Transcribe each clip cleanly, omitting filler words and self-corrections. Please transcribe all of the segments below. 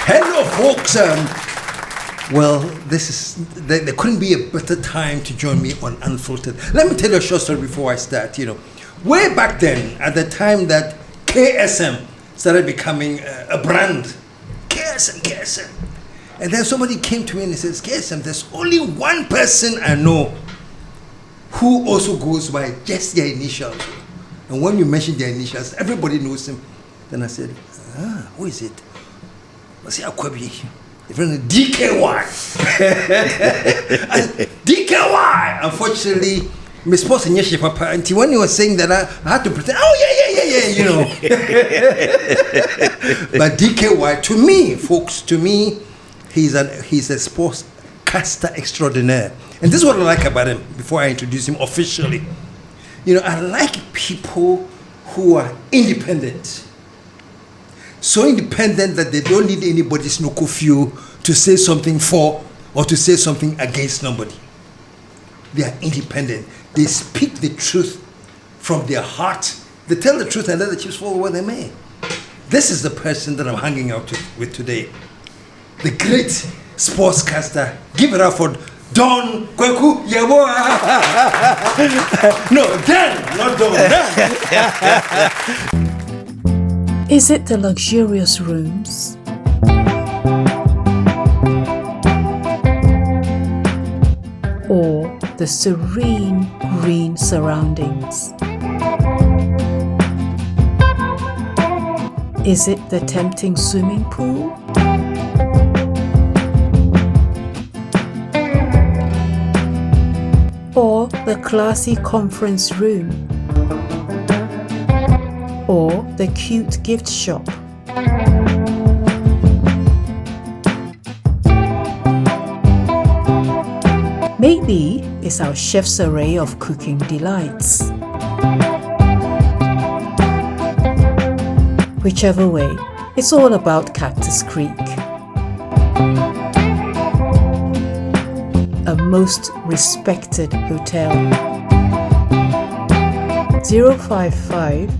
Hello, folks. Well, there couldn't be a better time to join me on Unfiltered. Let me tell you a short story before I start. Way back then, at the time that KSM started becoming a brand, KSM. And then somebody came to me and he says, KSM, there's only one person I know who also goes by just their initials. And when you mention their initials, everybody knows him. Then I said, who is it? I said, Akwabi. DKY. DKY. Unfortunately, Miss Post and Yeshi Papa, and when you were saying that, I had to pretend, But DKY, to me, folks, he's a sportscaster extraordinaire. And this is what I like about him before I introduce him officially. I like people who are independent. So independent that they don't need anybody's no curfew to say something for or to say something against nobody. They are independent. They speak the truth from their heart. They tell the truth and let the chips fall where they may. This is the person that I'm hanging out with today. The great sportscaster. Give it up for Don Kwaku Yeboah. No, Dan, not Don. Dan. Is it the luxurious rooms? Or the serene green surroundings? Is it the tempting swimming pool? Or the classy conference room? Or the cute gift shop? Maybe it's our chef's array of cooking delights. Whichever way, it's all about Cactus Creek. A most respected hotel. 055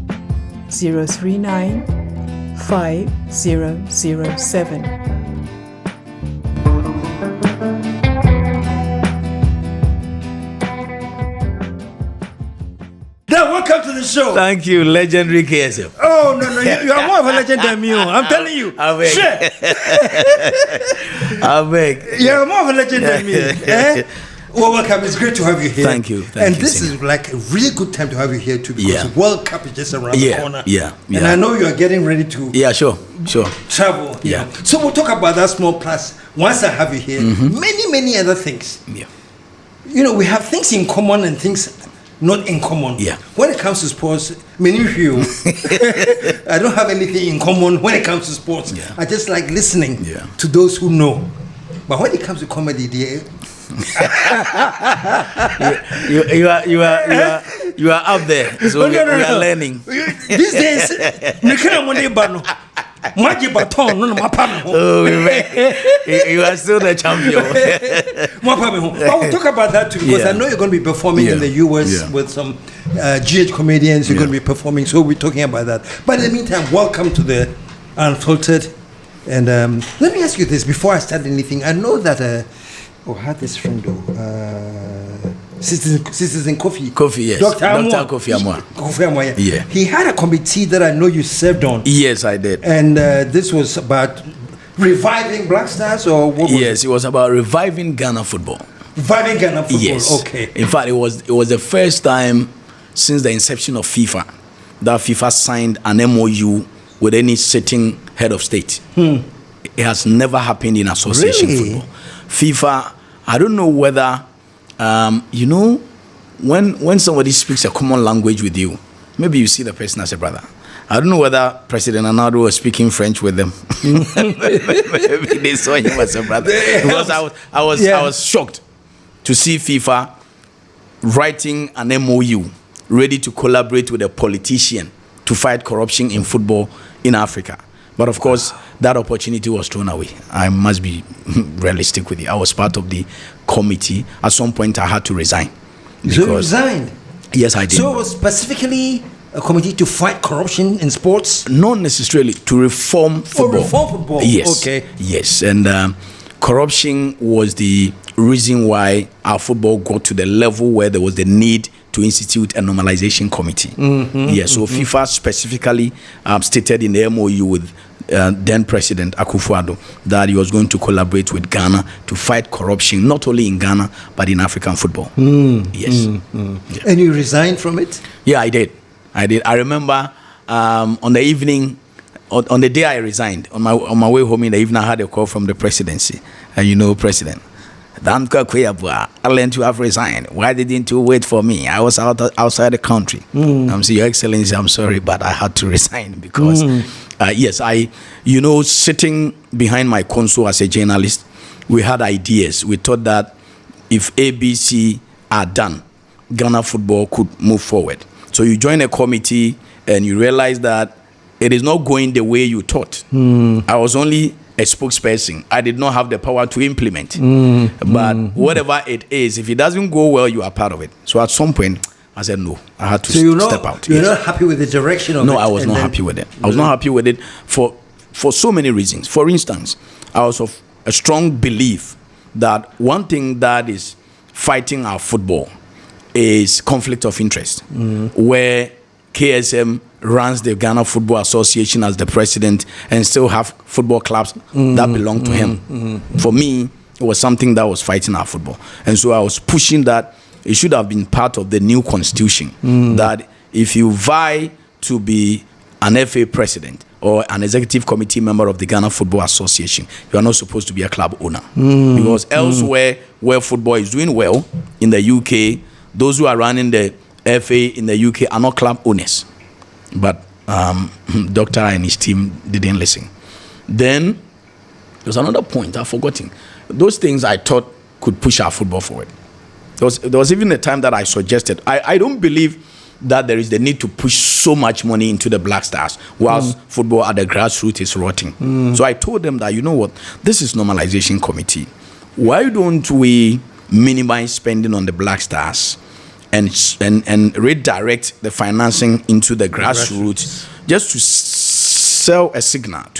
039 5007. Welcome to the show. Thank you, legendary KSM. Oh, no, you are more of a legend than me. I'm telling you. I beg. You are more of a legend than me. Well, welcome. It's great to have you here. Thank you. This is like a really good time to have you here too, because World Cup is just around the corner. Yeah. And I know you are getting ready to sure. travel. Yeah. So we'll talk about that small plus once I have you here. Many other things. Yeah. We have things in common and things not in common. Yeah. When it comes to sports, many of you, I don't have anything in common when it comes to sports. Yeah. I just like listening to those who know. But when it comes to comedy, you are up there. So we are learning. These days, you are still the champion. But we'll talk about that too, because I know you're going to be performing in the US with some GH comedians. You're going to be performing, so we're talking about that. But in the meantime, welcome to the Unfiltered. And let me ask you this before I start anything. I know that I had this friend Citizen Kofi. Kofi, yes. Dr. Kofi Amwa. Yeah. He had a committee that I know you served on. Yes, I did. And this was about reviving Black Stars, or what was it was about reviving Ghana football. Reviving Ghana football. Yes. Okay. In fact, it was the first time since the inception of FIFA that FIFA signed an MOU with any sitting head of state. It has never happened in association football. FIFA, I don't know whether when somebody speaks a common language with you, maybe you see the person as a brother. I don't know whether President Anado was speaking French with them. Maybe they saw him as a brother. Because I was shocked to see FIFA writing an MOU ready to collaborate with a politician to fight corruption in football in Africa. But of course, that opportunity was thrown away. I must be realistic with you. I was part of the committee. At some point, I had to resign. So you resigned? Yes, I did. So specifically a committee to fight corruption in sports? Not necessarily, to reform football. Reform football. Yes. Okay. Yes, and corruption was the reason why our football got to the level where there was the need to institute a normalization committee. So FIFA specifically stated in the MOU with then President Akufo-Addo that he was going to collaborate with Ghana to fight corruption, not only in Ghana but in African football. Yes. Yeah. And you resigned from it? Yeah, I did. I remember on the evening, on the day I resigned, on my way home in the evening, I had a call from the presidency. And President, I learned to have resigned. Why didn't you wait for me? I was outside the country. I'm saying, Your Excellency, I'm sorry, but I had to resign because, yes, sitting behind my console as a journalist, we had ideas. We thought that if ABC are done, Ghana football could move forward. So you join a committee and you realize that it is not going the way you thought. I was only a spokesperson. I did not have the power to implement. But whatever it is, if it doesn't go well, you are part of it. So at some point, I said no. I had to step out. You're not happy with the direction of it? No, I was not happy with it. I was not happy with it for so many reasons. For instance, I was of a strong belief that one thing that is fighting our football is conflict of interest, where KSM runs the Ghana Football Association as the president and still have football clubs that belong to him. For me, it was something that was fighting our football. And so I was pushing that it should have been part of the new constitution, that if you vie to be an FA president or an executive committee member of the Ghana Football Association, you are not supposed to be a club owner. Because elsewhere where football is doing well, in the UK, those who are running the FA in the UK are not club owners. But Doctor and his team didn't listen. Then there's another point I've forgotten. Those things I thought could push our football forward. There was even a time that I suggested, I don't believe that there is the need to push so much money into the Black Stars whilst football at the grassroots is rotting. So I told them that, you know what, this is normalization committee. Why don't we minimize spending on the Black Stars and redirect the financing into the grassroots, just to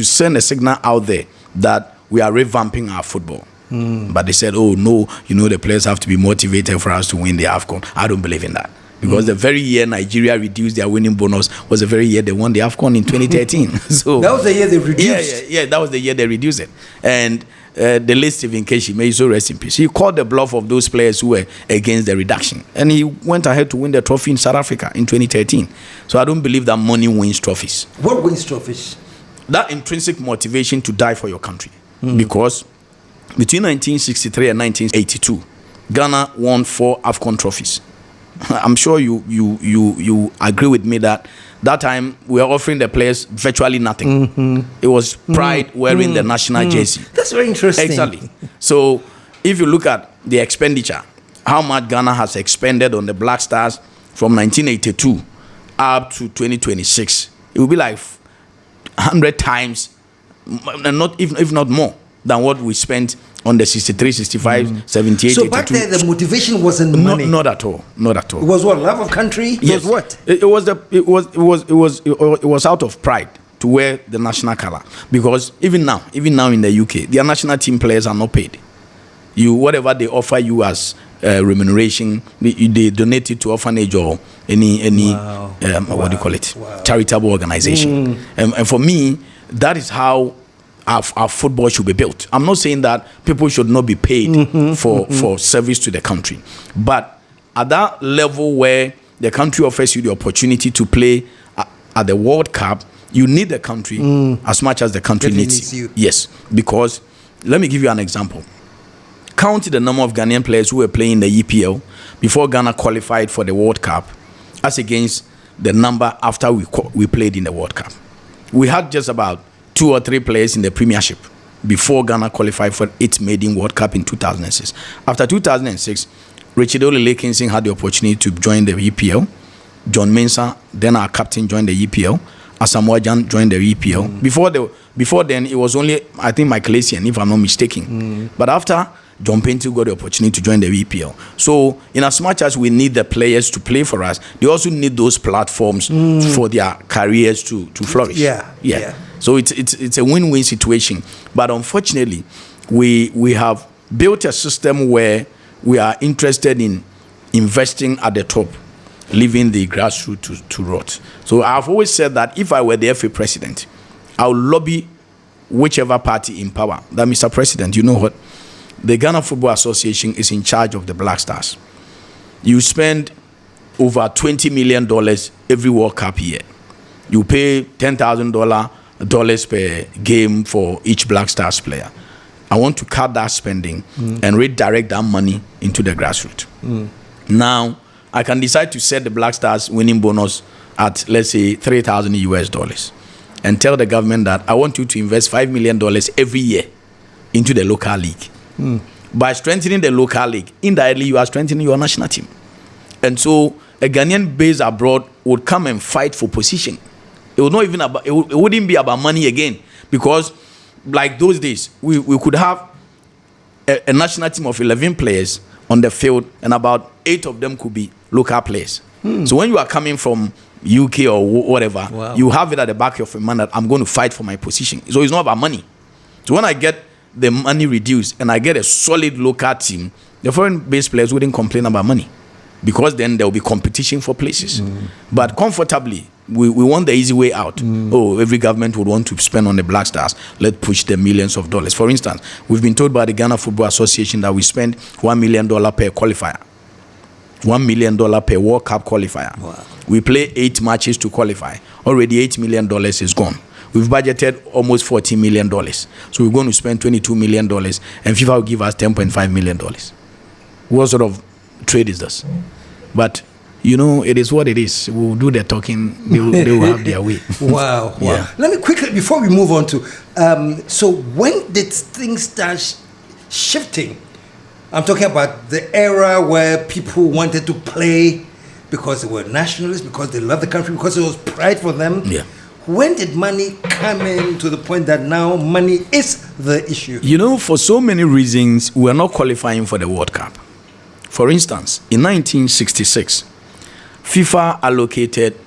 send a signal out there that we are revamping our football. But they said, oh no, the players have to be motivated for us to win the AFCON. I don't believe in that. Because the very year Nigeria reduced their winning bonus was the very year they won the AFCON in 2013. So that was the year they reduced. Yeah, that was the year they reduced it. And the late Stephen Keshi, may he so rest in peace, he called the bluff of those players who were against the reduction. And he went ahead to win the trophy in South Africa in 2013. So I don't believe that money wins trophies. What wins trophies? That intrinsic motivation to die for your country. Because between 1963 and 1982, Ghana won 4 AFCON trophies. I'm sure you agree with me that time we were offering the players virtually nothing. It was pride wearing the national jersey. That's very interesting. Exactly. So if you look at the expenditure, how much Ghana has expended on the Black Stars from 1982 up to 2026, it will be like 100 times, not if not more, than what we spent on the 63, 65, 78, so 82. back then the motivation wasn't money. Not at all. Not at all. It was what? Love of country? Yes. It was what? It was out of pride to wear the national color, because even now in the UK, their national team players are not paid. Whatever they offer you as remuneration, they donate it to orphanage or any what do you call it? Charitable organization. And for me, that is how our football should be built. I'm not saying that people should not be paid for service to the country, but at that level where the country offers you the opportunity to play at the World Cup, you need the country as much as the country needs you. Yes, because let me give you an example. Count the number of Ghanaian players who were playing in the EPL before Ghana qualified for the World Cup, as against the number after we played in the World Cup. We had just about 2 or 3 players in the Premiership before Ghana qualified for its maiden World Cup in 2006. After 2006, Richard Olele had the opportunity to join the EPL. John Mensah, then our captain, joined the EPL. Asamoah Gyan joined the EPL. Before then, it was only, I think, Michael Essien, if I'm not mistaken. But after John Painting got the opportunity to join the EPL. So, in as much as we need the players to play for us, they also need those platforms for their careers to flourish. Yeah. So it's a win-win situation. But unfortunately, we have built a system where we are interested in investing at the top, leaving the grassroots to rot. So I've always said that if I were the FA president, I would lobby whichever party in power. That, Mr. President, you know what? The Ghana Football Association is in charge of the Black Stars. You spend over $20 million every World Cup year. You pay $10,000 per game for each Black Stars player. I want to cut that spending and redirect that money into the grassroots. Now, I can decide to set the Black Stars winning bonus at, let's say, $3,000 and tell the government that I want you to invest $5 million every year into the local league. By strengthening the local league, indirectly you are strengthening your national team. And so a Ghanaian based abroad would come and fight for position. It would not even about, it wouldn't be about money again, because like those days we could have a national team of 11 players on the field, and about 8 of them could be local players. So when you are coming from UK or whatever, you have it at the back of your mind that I'm going to fight for my position. So it's not about money. So when I get the money reduced and I get a solid local team, the foreign-based players wouldn't complain about money, because then there will be competition for places. But comfortably, we want the easy way out. Every government would want to spend on the Black Stars. Let's push the millions of dollars. For instance, we've been told by the Ghana Football Association that we spend $1 million per qualifier. $1 million per World Cup qualifier. We play 8 matches to qualify. Already $8 million is gone. We've budgeted almost $40 million. So we're going to spend $22 million, and FIFA will give us $10.5 million. What sort of trade is this? But, you know, it is what it is. We'll do the talking. They will have their way. Wow. Yeah. Let me quickly, before we move on to, so when did things start shifting? I'm talking about the era where people wanted to play because they were nationalists, because they loved the country, because it was pride for them. Yeah. When did money come in to the point that now money is the issue? You know, for so many reasons, we are not qualifying for the World Cup. For instance, in 1966, FIFA allocated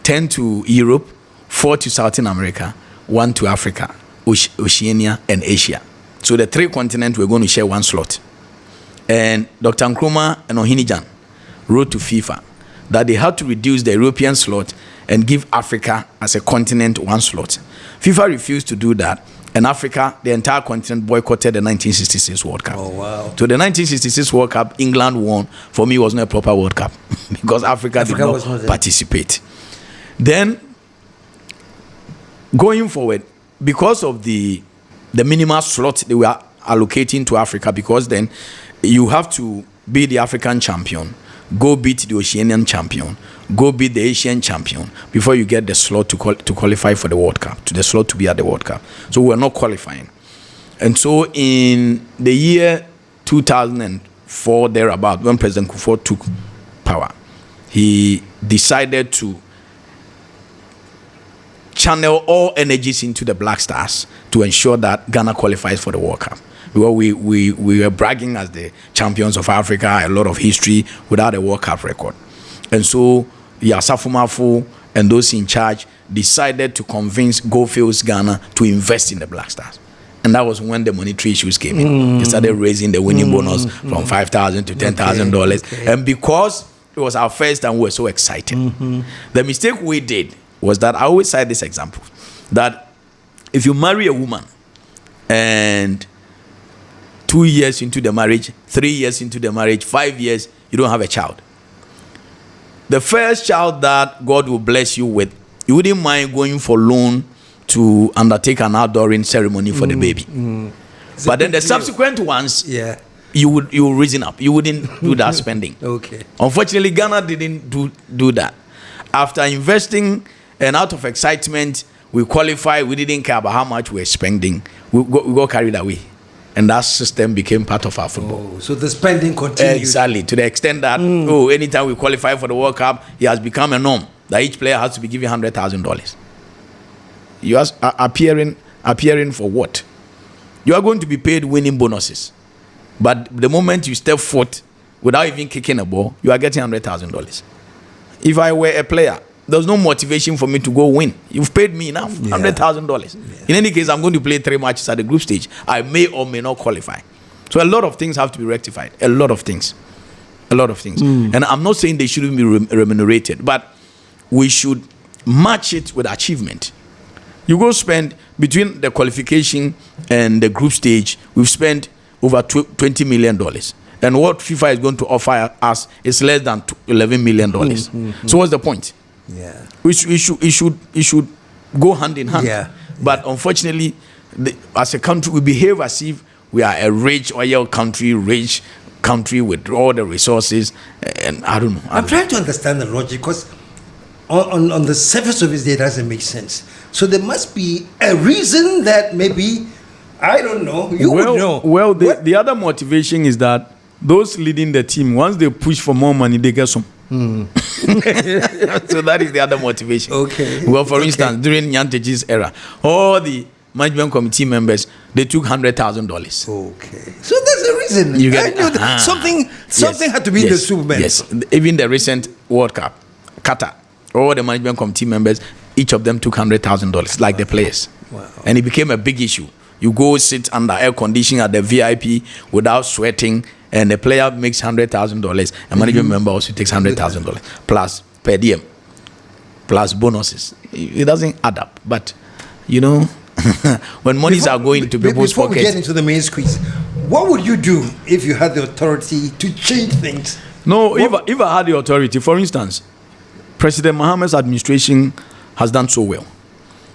10 to Europe, 4 to Southern America, 1 to Africa, Oceania, and Asia. So the 3 continents were going to share 1 slot. And Dr. Nkrumah and Ohinijan wrote to FIFA that they had to reduce the European slot and give Africa as a continent 1 slot. FIFA refused to do that, and Africa, the entire continent, boycotted the 1966 World Cup. Oh, wow. So the 1966 World Cup, England won. For me, it was not a proper World Cup because Africa did not participate. Then, going forward, because of the minimal slot they were allocating to Africa, because then you have to be the African champion, go beat the Oceanian champion, go beat the Asian champion before you get the slot to qualify for the World Cup, to the slot to be at the World Cup. So we're not qualifying. And so in the year 2004, thereabout, when President Kufuor took power, he decided to channel all energies into the Black Stars to ensure that Ghana qualifies for the World Cup. Because we were bragging as the champions of Africa, a lot of history without a World Cup record. And so Yasafu Mafu and those in charge decided to convince Goldfields Ghana to invest in the Black Stars. And that was when the monetary issues came in. They started raising the winning bonus from $5,000 to $10,000. Okay. And because it was our first time, we were so excited. The mistake we did was that, I always cite this example, that if you marry a woman and 2 years into the marriage, 3 years into the marriage, 5 years, you don't have a child. The first child that God will bless you with, you wouldn't mind going for loan to undertake an outdooring ceremony for the baby. But then the subsequent ones, you would reason up. You wouldn't do that spending. Okay. Unfortunately, Ghana didn't do that. After investing and out of excitement, we qualified. We didn't care about how much we were spending. We got carried away. And that system became part of our football. Oh, so the spending continued. Exactly. To the extent that, anytime we qualify for the World Cup, it has become a norm that each player has to be given $100,000. You are appearing for what? You are going to be paid winning bonuses. But the moment you step foot without even kicking a ball, you are getting $100,000. If I were a player, there's no motivation for me to go win. You've paid me enough, $100,000. In any case, I'm going to play 3 matches at the group stage. I may or may not qualify. So a lot of things have to be rectified. A lot of things. And I'm not saying they shouldn't be remunerated, but we should match it with achievement. You go spend, between the qualification and the group stage, we've spent over $20 million. And what FIFA is going to offer us is less than $11 million. So what's the point? Yeah, We should go hand in hand. Yeah. But unfortunately, as a country, we behave as if we are a rich oil country, with all the resources, and I don't know. I'm trying to understand the logic, because on the surface of it, it doesn't make sense. So there must be a reason that maybe, I don't know, you would know. Well, the other motivation is that those leading the team, once they push for more money, they get some. So that is the other motivation. Okay. Well, for instance, during Nyanteji's era, all the management committee members, they took $100,000. Okay. So that's the reason. You get I knew that something had to be in the Superman. Yes. Even the recent World Cup, Qatar, all the management committee members, each of them took $100,000, like the players. Wow. And it became a big issue. You go sit under air conditioning at the VIP without sweating, and the player makes $100,000. A management member also takes $100,000 plus per diem, plus bonuses. It doesn't add up. But you know, when monies are going to people's before pockets. we get into the main squeeze, what would you do if you had the authority to change things? No, if I had the authority, for instance, President Mohammed's administration has done so well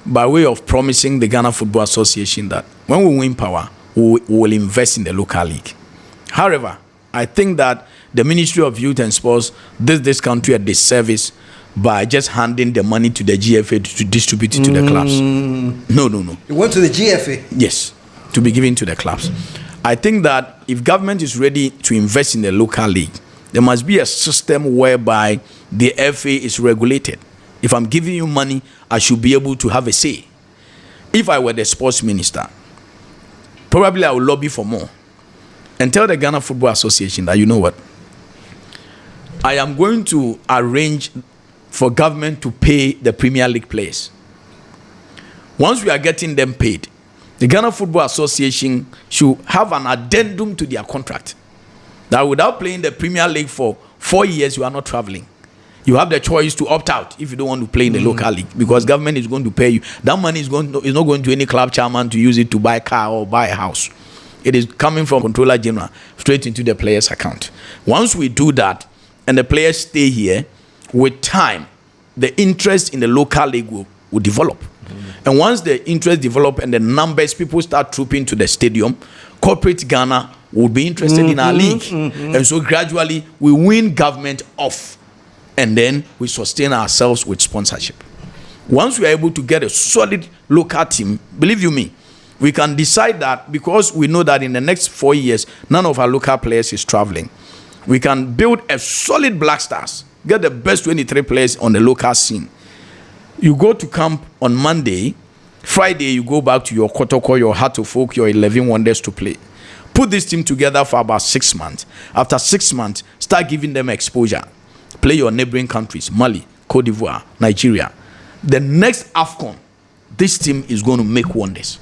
by way of promising the Ghana Football Association that when we win power, we will invest in the local league. However, I think that the Ministry of Youth and Sports did this country a disservice by just handing the money to the GFA to distribute it to the clubs. No. You went to the GFA? Yes, to be given to the clubs. I think that if government is ready to invest in the local league, there must be a system whereby the FA is regulated. If I'm giving you money, I should be able to have a say. If I were the sports minister, probably I would lobby for more and tell the Ghana Football Association that, you know what, I am going to arrange for government to pay the Premier League players. Once we are getting them paid, the Ghana Football Association should have an addendum to their contract that without playing the Premier League for 4 years, you are not traveling. You have the choice to opt out if you don't want to play in the local league, because government is going to pay you. That money is not going to any club chairman to use it to buy a car or buy a house. It is coming from Controller General straight into the player's account. Once we do that and the players stay here, with time, the interest in the local league will develop. And once the interest develop and the numbers, people start trooping to the stadium, corporate Ghana will be interested in our league. And so gradually we win government off, and then we sustain ourselves with sponsorship. Once we are able to get a solid local team, believe you me, we can decide that, because we know that in the next 4 years, none of our local players is traveling. We can build a solid Black Stars, get the best 23 players on the local scene. You go to camp on Monday, Friday you go back to your Kotoko, your Heart of Folk, your 11 Wonders to play. Put this team together for about 6 months. After 6 months, start giving them exposure. Play your neighboring countries, Mali, Cote d'Ivoire, Nigeria. The next AFCON, this team is going to make wonders.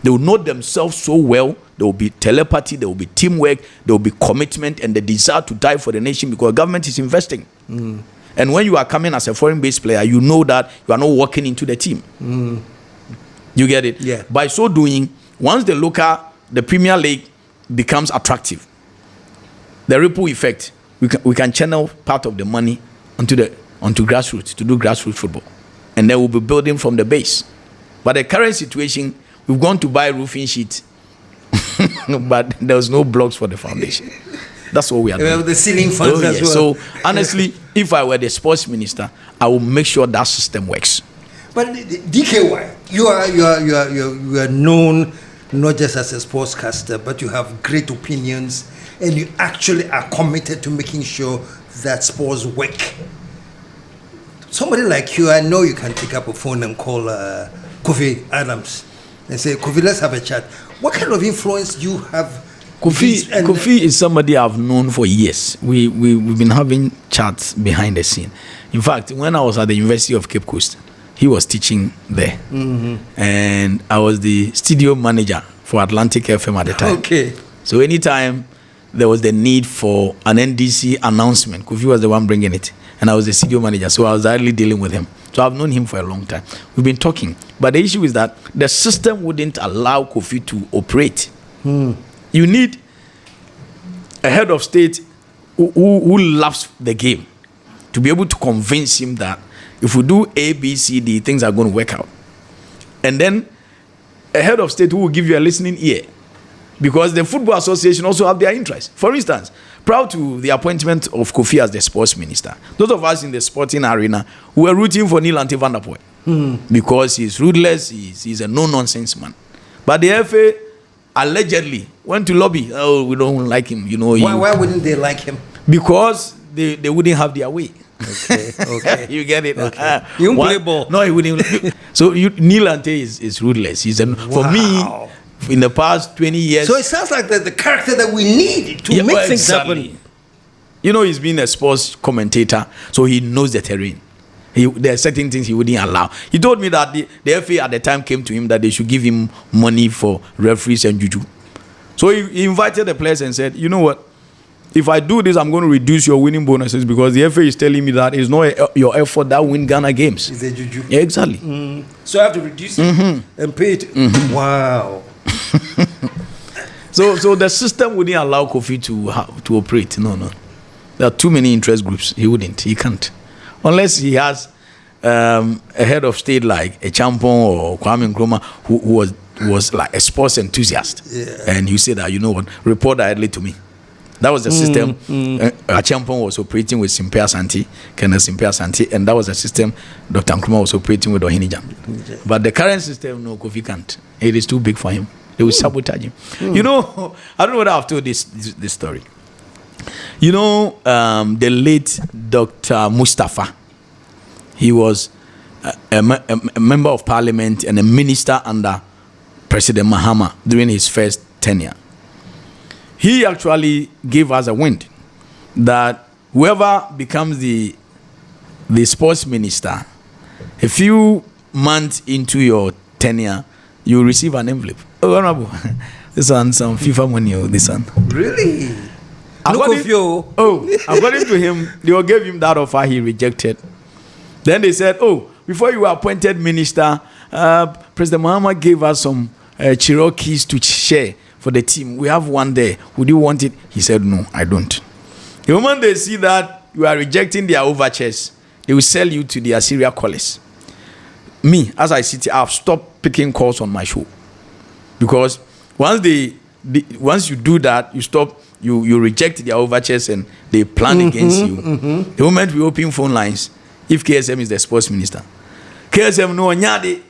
They will know themselves so well. There will be telepathy, there will be teamwork, there will be commitment and the desire to die for the nation, because government is investing. And when you are coming as a foreign-based player, you know that you are not walking into the team. You get it? Yeah. By so doing, once the Premier League becomes attractive, the ripple effect, we can channel part of the money onto grassroots, to do grassroots football. And then we'll be building from the base. But the current situation, we've gone to buy roofing sheets, but there's no blocks for the foundation. That's what we are doing. The ceiling funds as well. So honestly, if I were the sports minister, I will make sure that system works. But DKY, you are known not just as a sportscaster, but you have great opinions, and you actually are committed to making sure that sports work. Somebody like you, I know you can pick up a phone and call Kofi Adams and say, Kofi, let's have a chat. What kind of influence do you have Kofi is somebody I've known for years. We've been having chats behind the scene. In fact, when I was at the University of Cape Coast, he was teaching there. And I was the studio manager for Atlantic FM at the time. Okay. So anytime there was the need for an NDC announcement, Kofi was the one bringing it. And I was the studio manager, so I was directly dealing with him. So I've known him for a long time. We've been talking. But the issue is that the system wouldn't allow Kofi to operate. You need a head of state who loves the game to be able to convince him that if we do A, B, C, D, things are going to work out. And then a head of state who will give you a listening ear. Because the Football Association also have their interest. For instance, prior to the appointment of Kofi as the sports minister, those of us in the sporting arena were rooting for Neil Ante van der Poel. Because he's ruthless, he's a no-nonsense man. But the FA allegedly went to lobby. Oh, we don't like him. You know. Why wouldn't they like him? Because they wouldn't have their way. Okay. You get it? Okay. You won't play ball. No, he wouldn't. So Neil Ante is ruthless. He's for me. In the past 20 years. So it sounds like the character that we need to make things happen. You know, he's been a sports commentator, so he knows the terrain. There are certain things he wouldn't allow. He told me that the FA at the time came to him that they should give him money for referees and juju. So he invited the players and said, you know what? If I do this, I'm going to reduce your winning bonuses because the FA is telling me that it's not your effort that win Ghana games. Is it juju? Yeah, exactly. So I have to reduce it and pay it. Wow. So the system wouldn't allow Kofi to operate. No. There are too many interest groups. He wouldn't. He can't. Unless he has a head of state like a Champon or Kwame Nkrumah who was like a sports enthusiast. Yeah. And you say that, you know what, report directly to me. That was the system. A Champon was operating with Simpe Asante, Colonel Simpe Asante, and that was the system Dr. Nkrumah was operating with Ohinijam. But the current system, no, Kofi can't. It is too big for him. They will sabotage him. You know, I don't know whether I've told this story. You know, the late Dr. Mustafa, he was a member of parliament and a minister under President Mahama during his first tenure. He actually gave us a wind that whoever becomes the sports minister, a few months into your tenure, you will receive an envelope. Oh, honorable, this one, some FIFA money, this one. Really? According to him, they gave him that offer, he rejected. Then they said, before you were appointed minister, President Mahama gave us some Cherokees to share for the team. We have one there. Would you want it? He said, no, I don't. The moment they see that you are rejecting their overtures, they will sell you to the Assyria callers. Me, as I sit here, I've stopped picking calls on my show. Because once you do that, you stop, you reject their overtures and they plan against you. The moment we open phone lines, if KSM is the sports minister, KSM no nyade,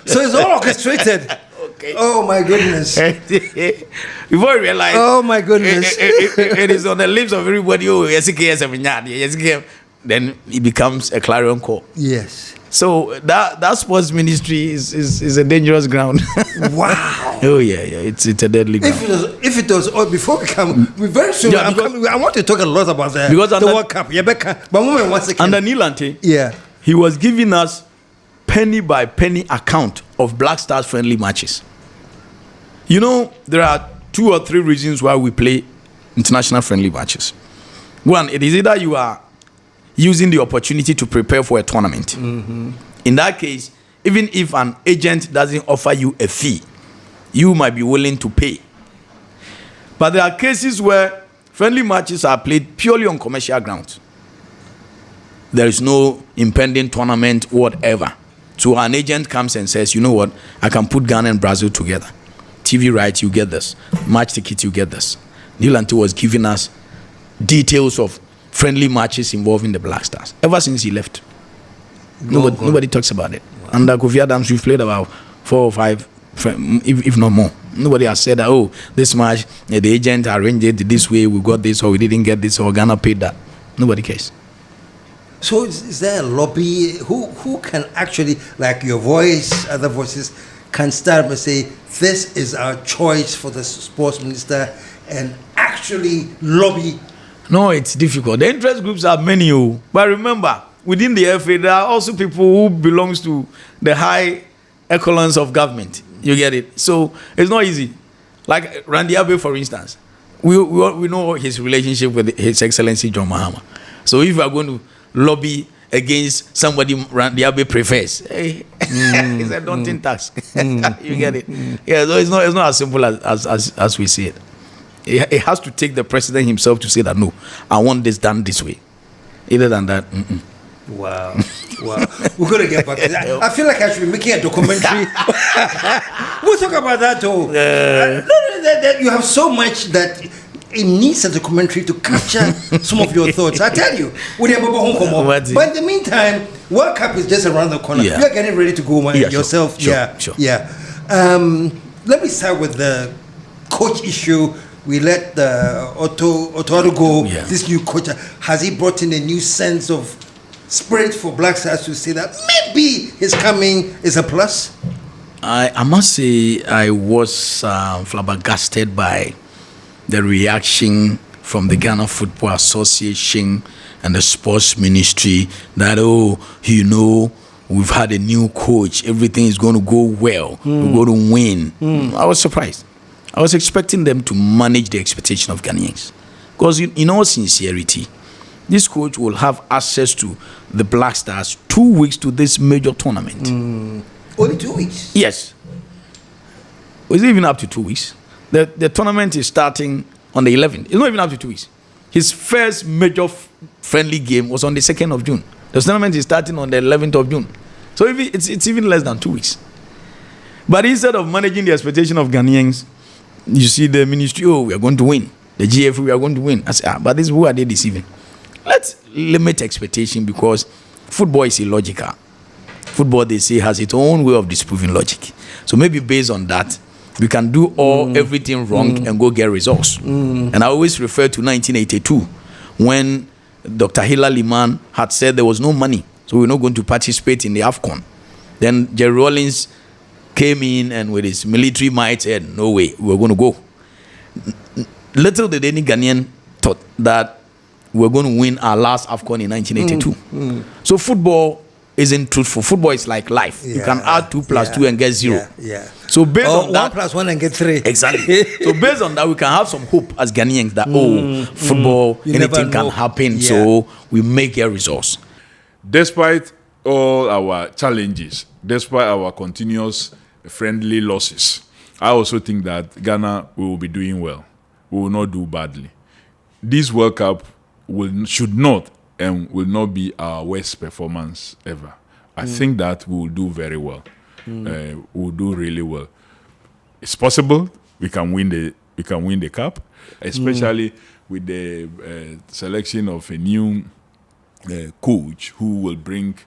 so it's all orchestrated. Okay. Oh my goodness. Before you realize, oh my goodness, it is on the lips of everybody. Oh, yes, KSM nyade, yes, KSM. Then it becomes a clarion call. Yes. So that sports ministry is a dangerous ground. Wow. Oh yeah, it's a deadly ground. If it was before we come, we very soon. Yeah, I want to talk a lot about that. Because the World Cup. But moment, one second. Under Neil Ante, he was giving us penny by penny account of Black Stars friendly matches. You know, there are 2 or 3 reasons why we play international friendly matches. One, it is either you are using the opportunity to prepare for a tournament. In that case, even if an agent doesn't offer you a fee, you might be willing to pay. But there are cases where friendly matches are played purely on commercial grounds. There is no impending tournament, whatever. So an agent comes and says, you know what, I can put Ghana and Brazil together. TV rights, you get this. Match tickets, you get this. Neil Ante was giving us details of friendly matches involving the Black Stars ever since he left. Nobody talks about it. Wow. Under Kofi Adams, we've played about 4 or 5, if not more. Nobody has said that, this match, the agent arranged it this way, we got this, or we didn't get this, or Ghana paid that. Nobody cares. So is there a lobby? Who can actually, like your voice, other voices, can stand up and say, this is our choice for the sports minister, and actually lobby? No, it's difficult. The interest groups are many, but remember, within the FA, there are also people who belongs to the high echelons of government. You get it? So it's not easy. Like Randy Abe, for instance, we know his relationship with His Excellency John Mahama. So if we are going to lobby against somebody Randy Abe prefers, it's a daunting task. You get it? Yeah, so it's not as simple as we see it. It has to take the president himself to say that, no, I want this done this way. Other than that, Wow. We're going to get back to that. I feel like I should be making a documentary. We'll talk about that, though. You have so much that it needs a documentary to capture some of your thoughts. I tell you, but in the meantime, World Cup is just around the corner. Yeah. You're getting ready to go yourself. Sure. Let me start with the coach issue. We let the Otto go. Yeah. This new coach, has he brought in a new sense of spirit for Black Stars to say that maybe his coming is a plus? I must say I was flabbergasted by the reaction from the Ghana Football Association and the sports ministry that, we've had a new coach, everything is going to go well, we're going to win. I was surprised. I was expecting them to manage the expectation of Ghanaians. Because in all sincerity, this coach will have access to the Black Stars 2 weeks to this major tournament. Only 2 weeks? Yes. Was it even up to 2 weeks? The tournament is starting on the 11th. It's not even up to 2 weeks. His first major friendly game was on the 2nd of June. The tournament is starting on the 11th of June. So it's even less than 2 weeks. But instead of managing the expectation of Ghanaians, you see the ministry, we are going to win. The GF, we are going to win. I say, but who are they deceiving? Let's limit expectation, because football is illogical. Football, they say, has its own way of disproving logic. So maybe based on that, we can do everything wrong and go get results. And I always refer to 1982, when Dr. Hila Liman had said there was no money, so we're not going to participate in the AFCON. Then Jerry Rawlings came in and with his military might said, no way, we're going to go. Little did any Ghanaian thought that we're going to win our last AFCON in 1982. So football isn't truthful. Football is like life. You can add 2 + 2 and get 0. So based on that, 1 + 1 and get 3. Exactly. So based on that, we can have some hope as Ghanaians that football, anything can happen. So we make a results. Despite all our challenges, despite our continuous friendly losses, I also think that Ghana will be doing well. We will not do badly. This World Cup should not and will not be our worst performance ever. I think that we will do very well. We will do really well. It's possible we can win the cup, especially with the selection of a new coach who will bring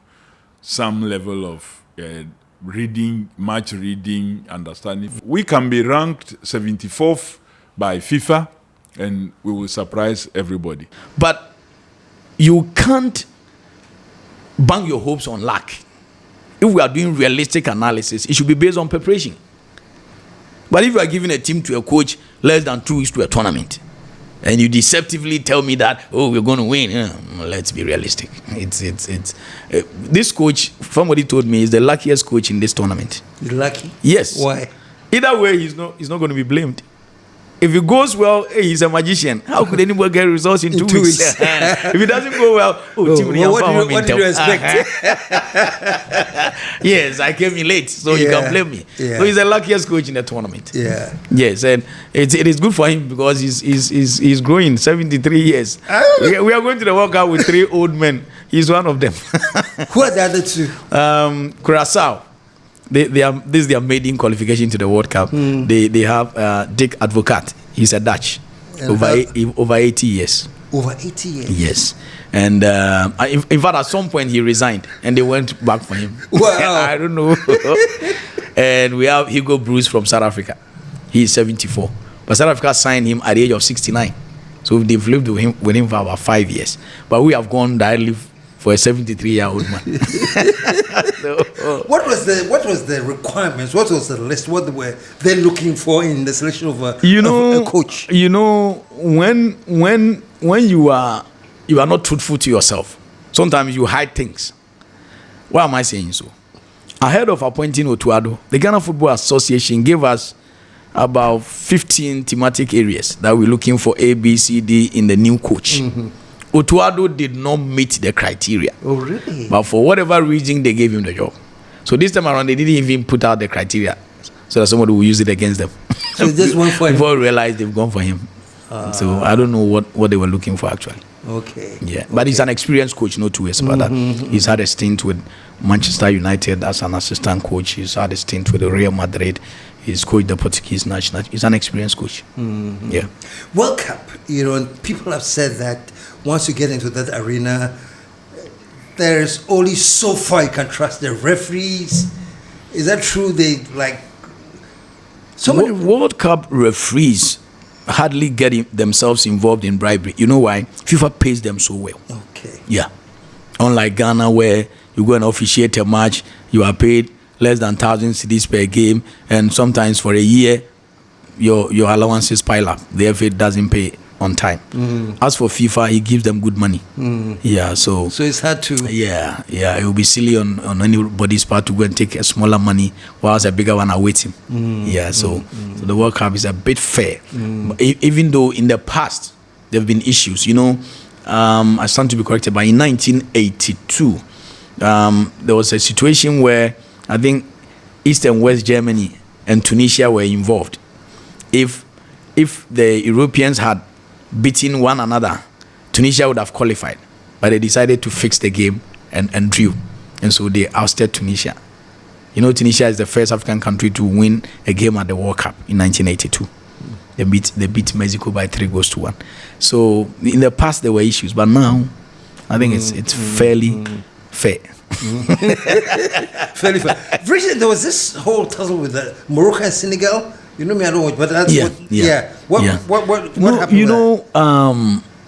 some level of match reading, understanding. We can be ranked 74th by FIFA, and we will surprise everybody. But you can't bang your hopes on luck. If we are doing realistic analysis, it should be based on preparation. But if you are giving a team to a coach less than 2 weeks to a tournament, and you deceptively tell me that, we're going to win, let's be realistic. This coach, somebody told me, is the luckiest coach in this tournament. Lucky? Yes. Why? Either way, he's not going to be blamed. If it goes well, he's a magician. How could anyone get results in 2 weeks? If it doesn't go well, what did you expect? Yes, I came in late, so you can blame me. So he's the luckiest coach in the tournament. Yeah. Yes, and it is good for him because he's growing. 73 years. We are going to the World Cup with 3 old men. He's one of them. Who are the other 2? Curaçao. This is their maiden qualification to the World Cup. They have Dick Advocaat. He's a Dutch, over 80 years. Over 80 years. Yes, and in fact, at some point he resigned, and they went back for him. Wow. I don't know. And we have Hugo Bruce from South Africa. He's 74, but South Africa signed him at the age of 69. So they've lived with him for about 5 years. But we have gone directly for a 73-year-old man. What was the requirements? What was the list? What were they looking for in the selection of a coach? You know, when you are not truthful to yourself, sometimes you hide things. Why am I saying so? Ahead of appointing Otuado, the Ghana Football Association gave us about 15 thematic areas that we're looking for A, B, C, D in the new coach. Otuado did not meet the criteria. Oh, really? But for whatever reason, they gave him the job. So this time around, they didn't even put out the criteria so that somebody will use it against them. So they just went for him? Before realized they've gone for him. So I don't know what they were looking for actually. Okay. Yeah, but he's an experienced coach, no two ways about that. He's had a stint with Manchester United as an assistant coach. He's had a stint with Real Madrid. He's coached the Portuguese national. He's an experienced coach. Yeah. World Cup, people have said that once you get into that arena, there's only so far you can trust the referees. Is that true? They so many World Cup referees hardly get themselves involved in bribery. You know why? FIFA pays them so well. Okay. Yeah. Unlike Ghana, where you go and officiate a match, you are paid less than 1,000 cedis per game, and sometimes for a year, your allowances pile up. The FA doesn't pay on time. As for FIFA, he gives them good money. Yeah, so it's hard to. Yeah, it will be silly on anybody's part to go and take a smaller money whilst a bigger one are waiting. So the World Cup is a bit fair, even though in the past there have been issues. I stand to be corrected, but in 1982, there was a situation where I think East and West Germany and Tunisia were involved. If the Europeans had beaten one another, Tunisia would have qualified, but they decided to fix the game and drew, and so they ousted Tunisia. Tunisia is the first African country to win a game at the World Cup in 1982. They beat Mexico by 3-1. So in the past there were issues, but now I think it's fairly fair. Fairly fair. Recently, there was this whole tussle with Morocco and Senegal. I don't watch, but that's what happened?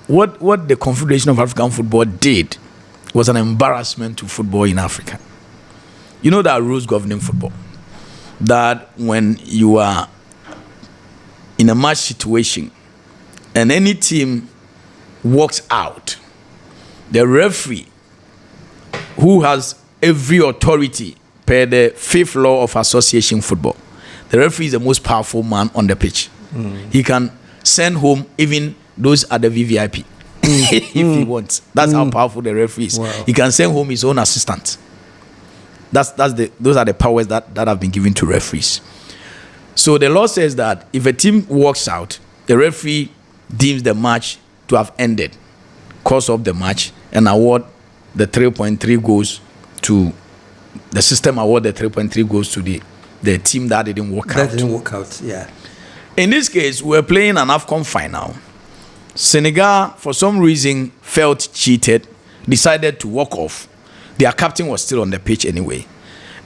What the Confederation of African Football did was an embarrassment to football in Africa. There are rules governing football. That when you are in a match situation and any team walks out, the referee, who has every authority per the 5th law of association football, the referee is the most powerful man on the pitch. He can send home even those at the VVIP if he wants. That's how powerful the referee is. Wow. He can send home his own assistant. Those are the powers that have been given to referees. So the law says that if a team walks out, the referee deems the match to have ended, calls off the match, and award the 3.3 goals to the system. Award the 3.3 goals to the team that didn't work out. That didn't work out, yeah. In this case, we're playing an AFCON final. Senegal, for some reason, felt cheated, decided to walk off. Their captain was still on the pitch anyway.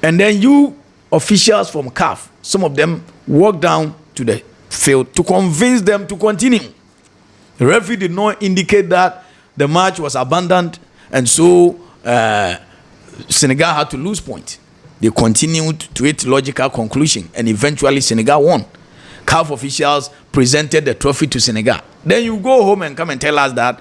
And then you officials from CAF, some of them walked down to the field to convince them to continue. The referee did not indicate that the match was abandoned, and so Senegal had to lose point. They continued to its logical conclusion, and eventually Senegal won. CAF officials presented the trophy to Senegal. Then you go home and come and tell us that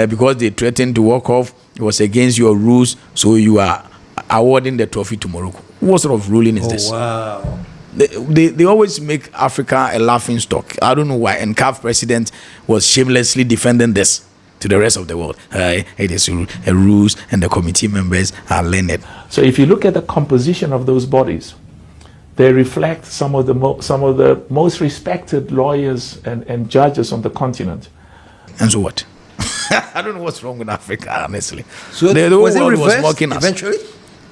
because they threatened to walk off, it was against your rules, so you are awarding the trophy to Morocco. What sort of ruling is this? Wow. They always make Africa a laughing stock. I don't know why. And CAF president was shamelessly defending this to the rest of the world. It is a rules, and the committee members are learned. So if you look at the composition of those bodies, they reflect some of the most respected lawyers and judges on the continent. And so what? I don't know what's wrong with Africa, honestly. So the whole was it world reversed was mocking us. eventually?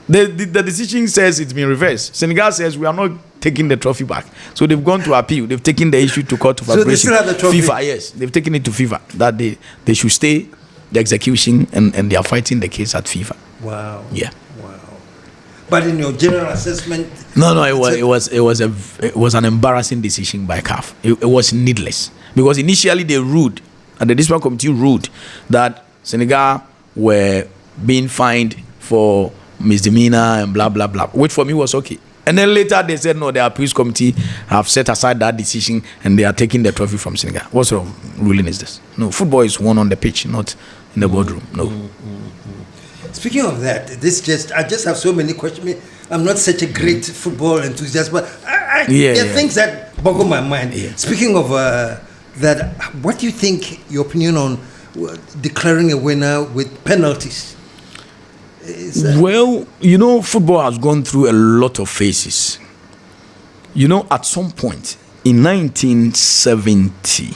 The decision says it's been reversed. Senegal says we are not taking the trophy back. So they've gone to appeal. They've taken the issue to court of So they still have the trophy? FIFA, yes. They've taken it to FIFA that they should stay the execution, and they are fighting the case at FIFA. Wow. Yeah. Wow. But in your general assessment, No, it was an embarrassing decision by CAF. It was needless because initially they ruled, and the disciplinary committee ruled that Senegal were being fined for misdemeanor and blah blah blah, which for me was okay. And then later they said no, the appeals committee have set aside that decision and they are taking the trophy from Senegal. What sort of ruling is this? No, football is won on the pitch, not in the boardroom. No. Speaking of that, I just have so many questions. I'm not such a great football enthusiast, but there are things that boggle my mind. Yeah. Speaking of that, what do you think, your opinion on declaring a winner with penalties? Well, you know, football has gone through a lot of phases. You know, at some point in 1970,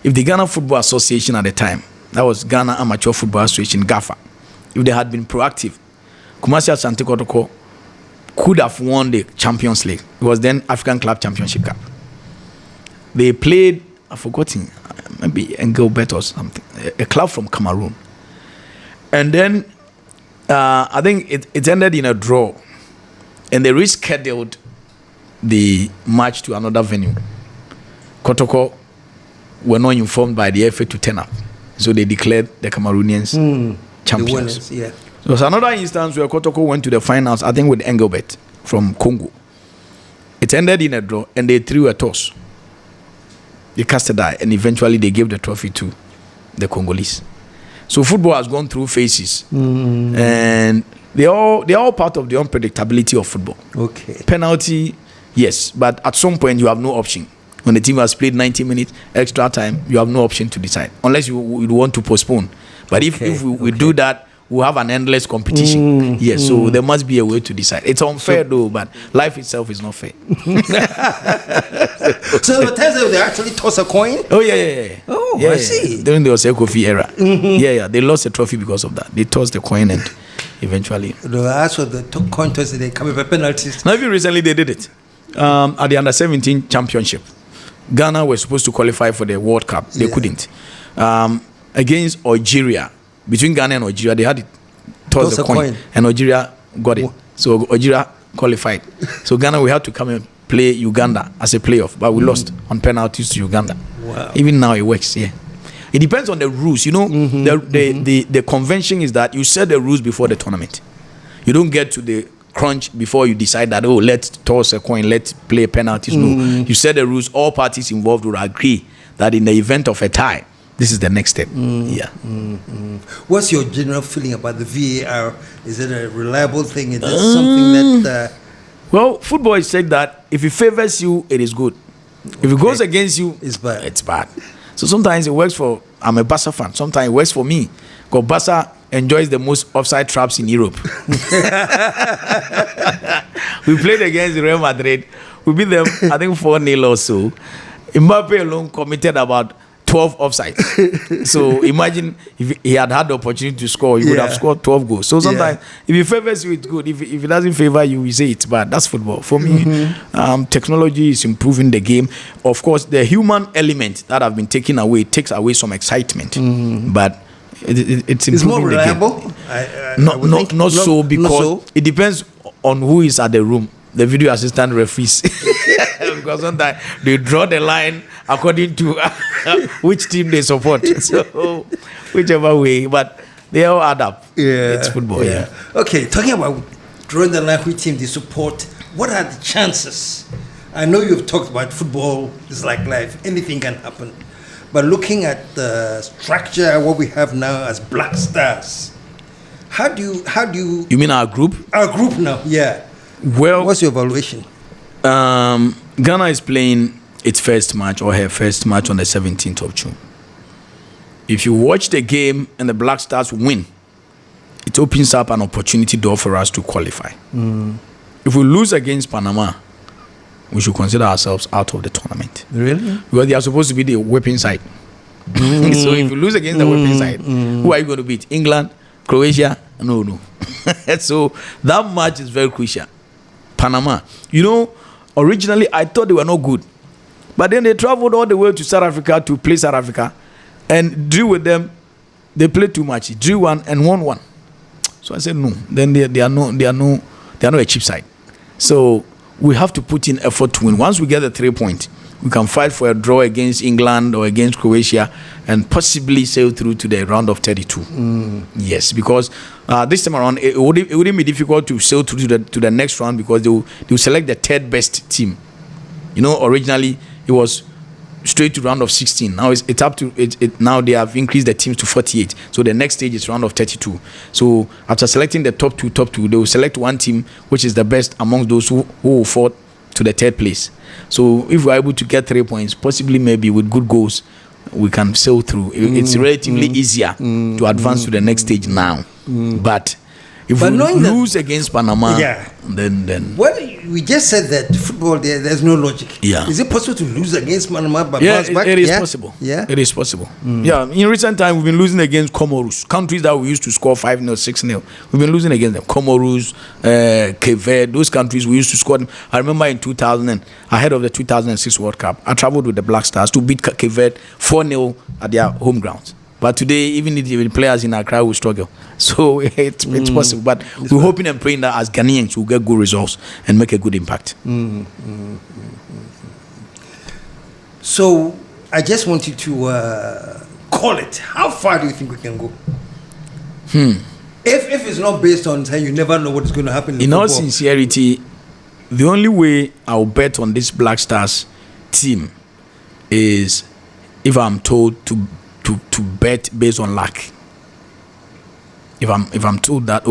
if the Ghana Football Association at the time, that was Ghana Amateur Football Association, GAFA, if they had been proactive, Kumasi Asante Kotoko could have won the Champions League. It was then African Club Championship Cup. They played, I've forgotten, maybe Engelbert or something, a club from Cameroon. And then I think it ended in a draw, and they rescheduled the match to another venue. Kotoko were not informed by the FA to turn up, so they declared the Cameroonians champions. The winners, yeah. There was another instance where Kotoko went to the finals, I think with Engelbert from Congo. It ended in a draw, and they threw a toss. They cast a die, and eventually they gave the trophy to the Congolese. So football has gone through phases, and they're all part of the unpredictability of football. Okay. Penalty, yes, but at some point you have no option. When the team has played 90 minutes, extra time, you have no option to decide unless you want to postpone. But if we do that, we'll have an endless competition. Yes, so there must be a way to decide. It's unfair though, but life itself is not fair. So the times they actually toss a coin? Oh yeah. Oh, yeah, I see. During the Osekofi era. Yeah, they lost the trophy because of that. They tossed the coin and eventually. As for the coin toss, they come with penalties. Now, even recently they did it. At the Under-17 Championship, Ghana were supposed to qualify for the World Cup. They couldn't. Against Algeria, between Ghana and Algeria, they had it toss the coin, and Algeria got it. So Algeria qualified. So Ghana, we had to come and play Uganda as a playoff, but we lost on penalties to Uganda. Wow. Even now it works. Yeah, it depends on the rules. You know, the convention is that you set the rules before the tournament. You don't get to the crunch before you decide that, let's toss a coin, let's play penalties. No, you set the rules. All parties involved will agree that in the event of a tie, this is the next step. What's your general feeling about the VAR? Is it a reliable thing? Is it something that... Well, football is said that if it favors you, it is good. If it goes against you, it's bad. It's bad. So sometimes it works for... I'm a Barca fan. Sometimes it works for me. Because Barca enjoys the most offside traps in Europe. We played against Real Madrid. We beat them, I think, 4-0 or so. Mbappe alone committed about 12 offsides. So imagine if he had the opportunity to score, he would have scored 12 goals. So sometimes if it favors you, it's good. If it doesn't favor you, we say it's bad. That's football. For me, technology is improving the game. Of course, the human element that have been taken away takes away some excitement. But it's improving more reliable? The game. Not so, because it depends on who is at the room. The video assistant referees. Because sometimes they draw the line according to which team they support. So whichever way, but they all add up. Yeah, it's football. Yeah. Okay, talking about drawing the line, which team they support, what are the chances? I know you've talked about football is like life, anything can happen. But looking at the structure, what we have now as Black Stars, how do you... You mean our group? Our group now, yeah. Well, what's your evaluation? Ghana is playing its first match or her first match on the 17th of June. If you watch the game and the Black Stars win, it opens up an opportunity door for us to qualify. If we lose against Panama, we should consider ourselves out of the tournament. Really? Because they are supposed to be the whipping side. So if you lose against the whipping side, who are you going to beat? England? Croatia? No. So that match is very crucial. Panama. You know, originally I thought they were not good. But then they traveled all the way to South Africa to play South Africa and drew with them. They played too much. Drew one and won one. So I said no. Then they are not a cheap side. So we have to put in effort to win. Once we get the 3 points, we can fight for a draw against England or against Croatia and possibly sail through to the round of 32. Yes, because this time around it wouldn't be difficult to sail through to the next round because they will select the third best team. You know, originally it was straight to round of 16. Now it's up to it. Now they have increased the teams to 48. So the next stage is round of 32. So after selecting the top two, they will select one team which is the best amongst those who will fall to the third place. So if we're able to get 3 points, possibly maybe with good goals, we can sail through. It's relatively easier to advance to the next stage now. But if we lose against Panama, then well, we just said that football there's no logic. Yeah. Is it possible to lose against Panama but yeah, bounce back? It is possible. Yeah, it is possible. Yeah, in recent time we've been losing against Comoros, countries that we used to score 5-0, 6-0. We've been losing against them. Comoros, Cape Verde, those countries we used to score them. I remember in 2000, ahead of the 2006 World Cup, I traveled with the Black Stars to beat Cape Verde 4-0 at their home grounds. But today, even the players in Accra will struggle. So it's possible. But we're hoping and praying that as Ghanaians, we'll get good results and make a good impact. So I just want you to call it. How far do you think we can go? If it's not based on saying you never know what is going to happen in all sincerity, the only way I'll bet on this Black Stars team is if I'm told to bet based on luck. If I'm told that,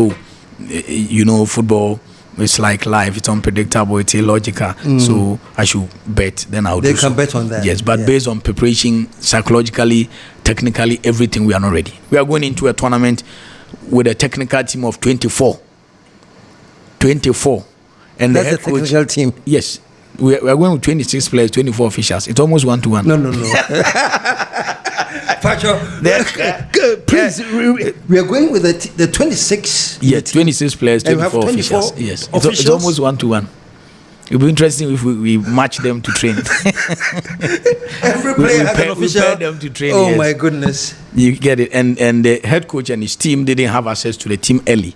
you know, football is like life, it's unpredictable, it's illogical, so I should bet, then I'll do so. They can bet on that. Yes, but based on preparation, psychologically, technically, everything, we are not ready. We are going into a tournament with a technical team of 24. And that's the the technical team. Yes. We are going with 26 players, 24 officials. It's almost 1-to-1. No. Pacho, please, we are going with the 26. Yeah, 26 players, 24 officials. Yes, it's almost 1-to-1. It will be interesting if we match them to train. Every player has an official. We pair them to train. Oh, yes. My goodness. You get it. And the head coach and his team didn't have access to the team early.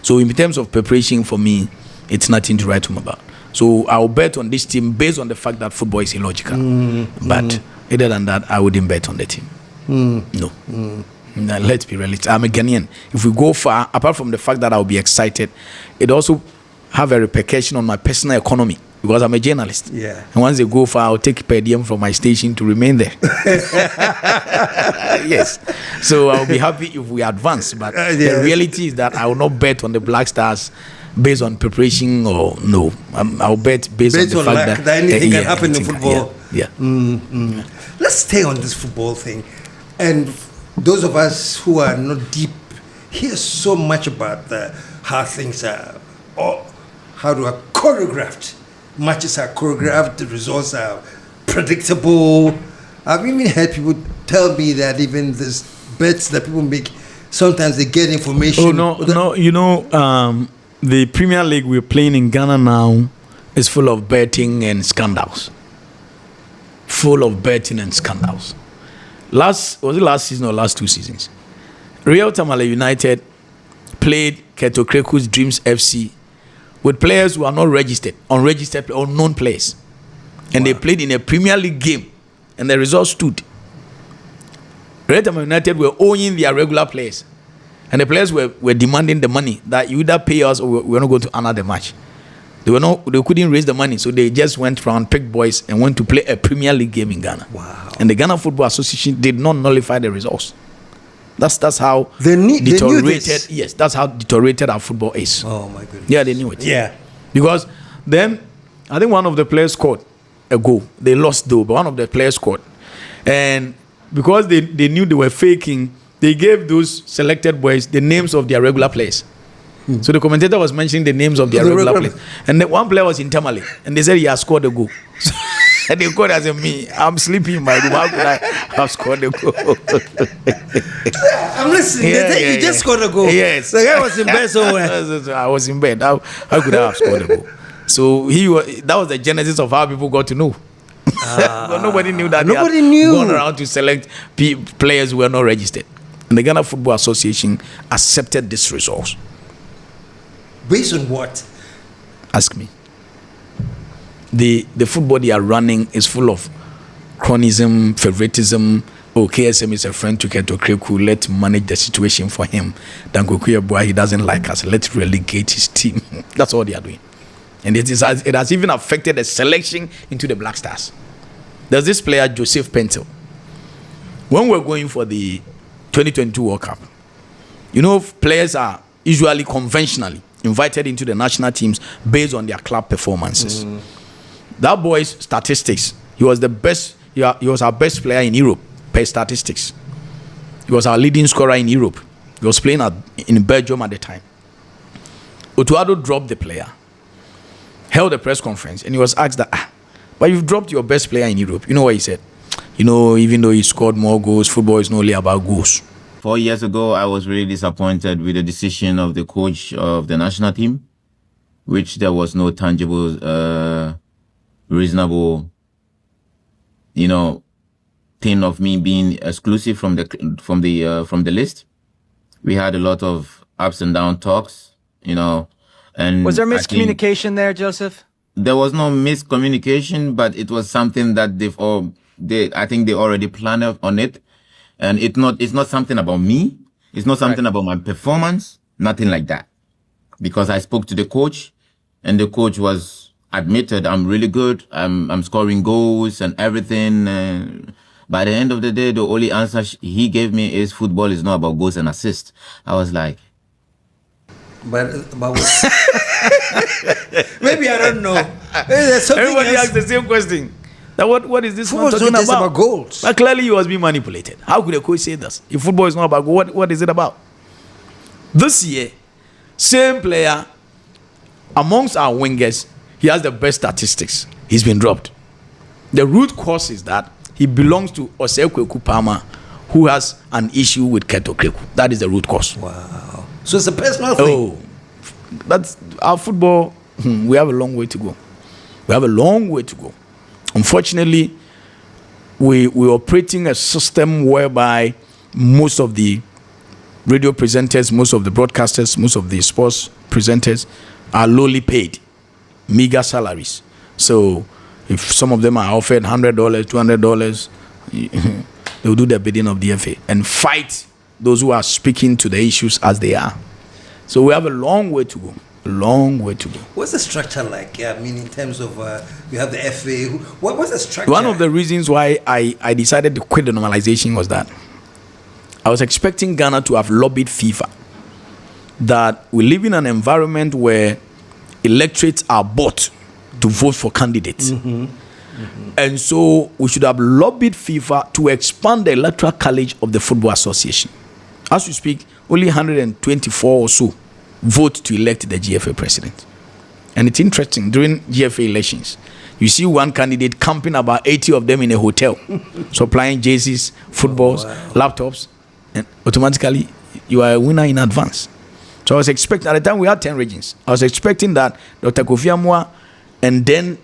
So in terms of preparation, for me, it's nothing to write home about. So I'll bet on this team based on the fact that football is illogical. But other than that, I wouldn't bet on the team. No. Now, let's be realistic. I'm a Ghanaian. If we go far, apart from the fact that I'll be excited, it also have a repercussion on my personal economy because I'm a journalist. Yeah. And once they go far, I'll take per diem from my station to remain there. Yes. So I'll be happy if we advance. But the reality is that I will not bet on the Black Stars based on preparation or no. I'll bet based on the fact that anything can happen in football. Yeah. Let's stay on this football thing. And those of us who are not deep hear so much about how things are, or how they are choreographed. Matches are choreographed, the results are predictable. I've even heard people tell me that even these bets that people make, sometimes they get information. Oh, no. You know, the Premier League we're playing in Ghana now is full of betting and scandals. Was it last season or last 2 seasons? Real Tamale United played Keto Kreku's Dreams FC with players who are not registered, unregistered, unknown players. And they played in a Premier League game, and the results stood. Real Tamale United were owing their regular players, and the players were demanding the money that you either pay us or we're not going to honor the match. They couldn't raise the money, so they just went around, picked boys, and went to play a Premier League game in Ghana. Wow. And the Ghana Football Association did not nullify the results. That's how they knew deteriorated. Yes, that's how deteriorated our football is. Oh my goodness. Yeah, they knew it. Yeah. Because then I think one of the players scored a goal. They lost though, but one of the players scored. And because they knew they were faking, they gave those selected boys the names of their regular players. So the commentator was mentioning the names of their regular players. And one player was in Tamale, and they said he has scored a goal. And they called as me. I'm sleeping in my room. How could I have scored a goal? I'm listening. You just scored a goal. Yes. The guy was in bed somewhere. I was in bed. How could I have scored a goal? So that was the genesis of how people got to know. But nobody knew that. Nobody knew. Going around to select players who were not registered. And the Ghana Football Association accepted this results. Based on what? Ask me. the football they are running is full of chronism, favoritism. KSM is a friend to Keto Kreku. Let's manage the situation for him. Then Yeboah, he doesn't like us. Let's relegate his team. That's all they are doing. And it has even affected the selection into the Black Stars. There's this player, Joseph Pentel. When we're going for the 2022 World Cup, players are usually conventionally invited into the national teams based on their club performances. That boy's statistics, he was the best. He was our best player in Europe per statistics. He was our leading scorer in Europe. He was playing in Belgium at the time. Otuado dropped the player, held a press conference, and he was asked that, but you've dropped your best player in Europe. You know what he said? Even though he scored more goals, football is not only about goals. 4 years ago, I was really disappointed with the decision of the coach of the national team, which there was no tangible, reasonable, thing of me being exclusive from the list. We had a lot of ups and down talks, and was there miscommunication there, Joseph? There was no miscommunication, but it was something that I think they already planned on it. And it's not something about me. It's not something about my performance. Nothing like that. Because I spoke to the coach, and the coach was admitted I'm really good. I'm scoring goals and everything. By the end of the day, the only answer he gave me is football is not about goals and assists. I was like, but maybe I don't know. Everybody asks the same question. Now what is this one talking about goals? But clearly he was being manipulated. How could a coach say this? If football is not about goals, what is it about? This year, same player amongst our wingers, he has the best statistics. He's been dropped. The root cause is that he belongs to Kwaku Palmer, who has an issue with Keto Kreku. That is the root cause. Wow. So it's a personal thing. Oh, that's our football. We have a long way to go. Unfortunately, we're operating a system whereby most of the radio presenters, most of the broadcasters, most of the sports presenters are lowly paid, meager salaries. So if some of them are offered $100, $200, they'll do the bidding of the FA and fight those who are speaking to the issues as they are. So we have a long way to go. What's the structure like? In terms of you have the FA. What's the structure? One of the reasons why I decided to quit the normalization was that I was expecting Ghana to have lobbied FIFA that we live in an environment where electorates are bought to vote for candidates. And so we should have lobbied FIFA to expand the electoral college of the Football Association. As we speak, only 124 or so vote to elect the GFA president. And it's interesting, during GFA elections, you see one candidate camping about 80 of them in a hotel, supplying jerseys, footballs, laptops, and automatically you are a winner in advance. So I was expecting, at the time we had 10 regions, I was expecting that Dr. Kofi Amwa and then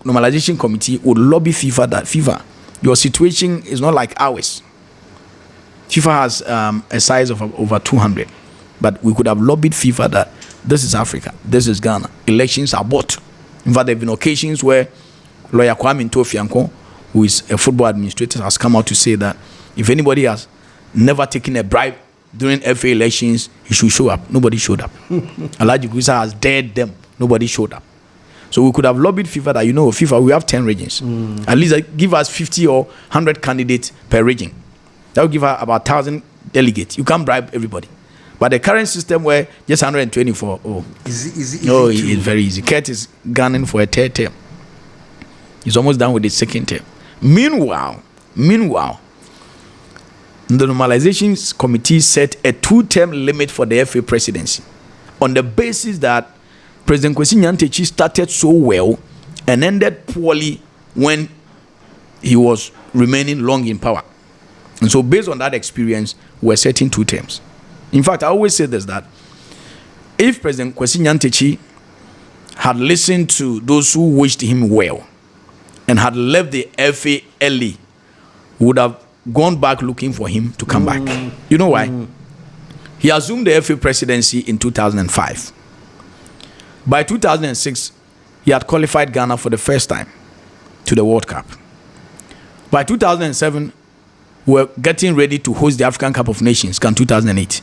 normalization committee would lobby FIFA that FIFA, your situation is not like ours. FIFA has a size of over 200. But we could have lobbied FIFA that this is Africa, this is Ghana. Elections are bought. In fact, there have been occasions where lawyer Kwame Ntofianko, who is a football administrator, has come out to say that if anybody has never taken a bribe during FA elections, he should show up. Nobody showed up. Alhaji Guisa has dared them. Nobody showed up. So we could have lobbied FIFA that, FIFA, we have 10 regions. At least give us 50 or 100 candidates per region. That will give her about 1,000 delegates. You can't bribe everybody. But the current system where just 124, it's very easy. Kurt is gunning for a third term. He's almost done with the second term. Meanwhile, the normalization committee set a 2-term limit for the FA presidency on the basis that President Kwesi Nyantakyi started so well and ended poorly when he was remaining long in power. And so based on that experience, we're setting 2 terms. In fact, I always say this, that if President Kwesi Nyantakyi had listened to those who wished him well and had left the FA early, would have gone back looking for him to come back. You know why? He assumed the FA presidency in 2005. By 2006, he had qualified Ghana for the first time to the World Cup. By 2007, we were getting ready to host the African Cup of Nations, CAN 2008.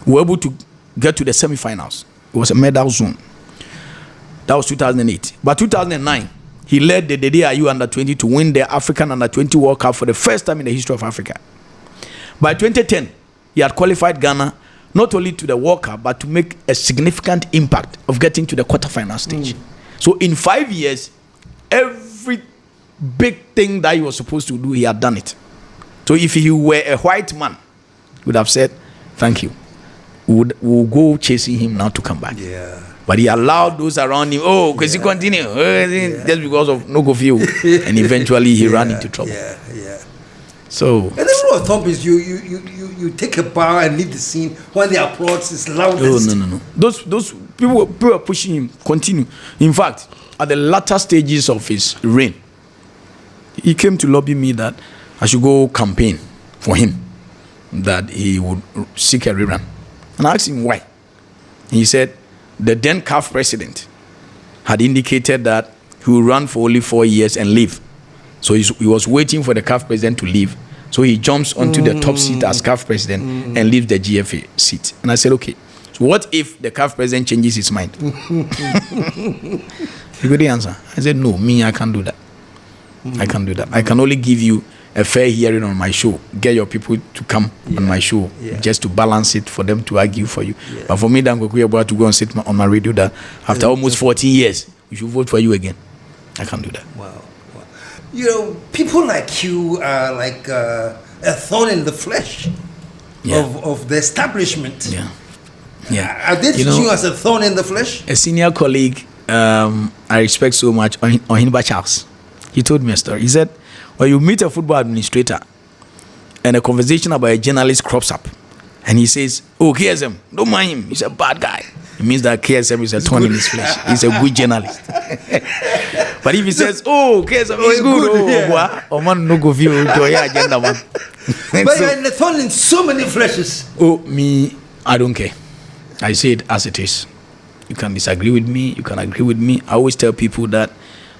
We were able to get to the semi-finals. It was a medal zone. That was 2008. By 2009, he led the DDIU Under-20 to win the African Under-20 World Cup for the first time in the history of Africa. By 2010, he had qualified Ghana not only to the World Cup, but to make a significant impact of getting to the quarterfinal stage. So in 5 years, every big thing that he was supposed to do, he had done it. So if he were a white man, he would have said, thank you. We'll go chasing him now to come back. Yeah. But he allowed those around him, because he continue, just because of no go feel. And eventually he ran into trouble. Yeah. So, and the rule of thumb is you take a bow and leave the scene when the applause is loudest. No. Those people are pushing him, continue. In fact, at the latter stages of his reign, he came to lobby me that I should go campaign for him, that he would seek a rerun. And I asked him why. He said the then CAF president had indicated that he would run for only 4 years and leave. So he was waiting for the CAF president to leave. So he jumps onto the top seat as CAF president and leaves the GFA seat. And I said, okay, so what if the CAF president changes his mind? He got the answer. I said, no, I can't do that. I can't do that. I can only give you a fair hearing on my show. Get your people to come on my show just to balance it, for them to argue for you. But for me, Kwaku Yeboah to go and sit on my radio that after almost 14 years, we should vote for you again. I can't do that. Wow. You know, people like you are like a thorn in the flesh of the establishment. Are they teaching you as a thorn in the flesh? A senior colleague I respect so much, Ohinba Charles, he told me a story. He said, when you meet a football administrator and a conversation about a journalist crops up, and he says, oh, KSM, don't mind him, he's a bad guy. It means that KSM is a thorn in his flesh. He's a good journalist. But if he says, oh, KSM is good, oh man, no go view to your agenda, man. But you're in the thorn in so many fleshes. Oh, me, I don't care. I say it as it is. You can disagree with me, you can agree with me. I always tell people that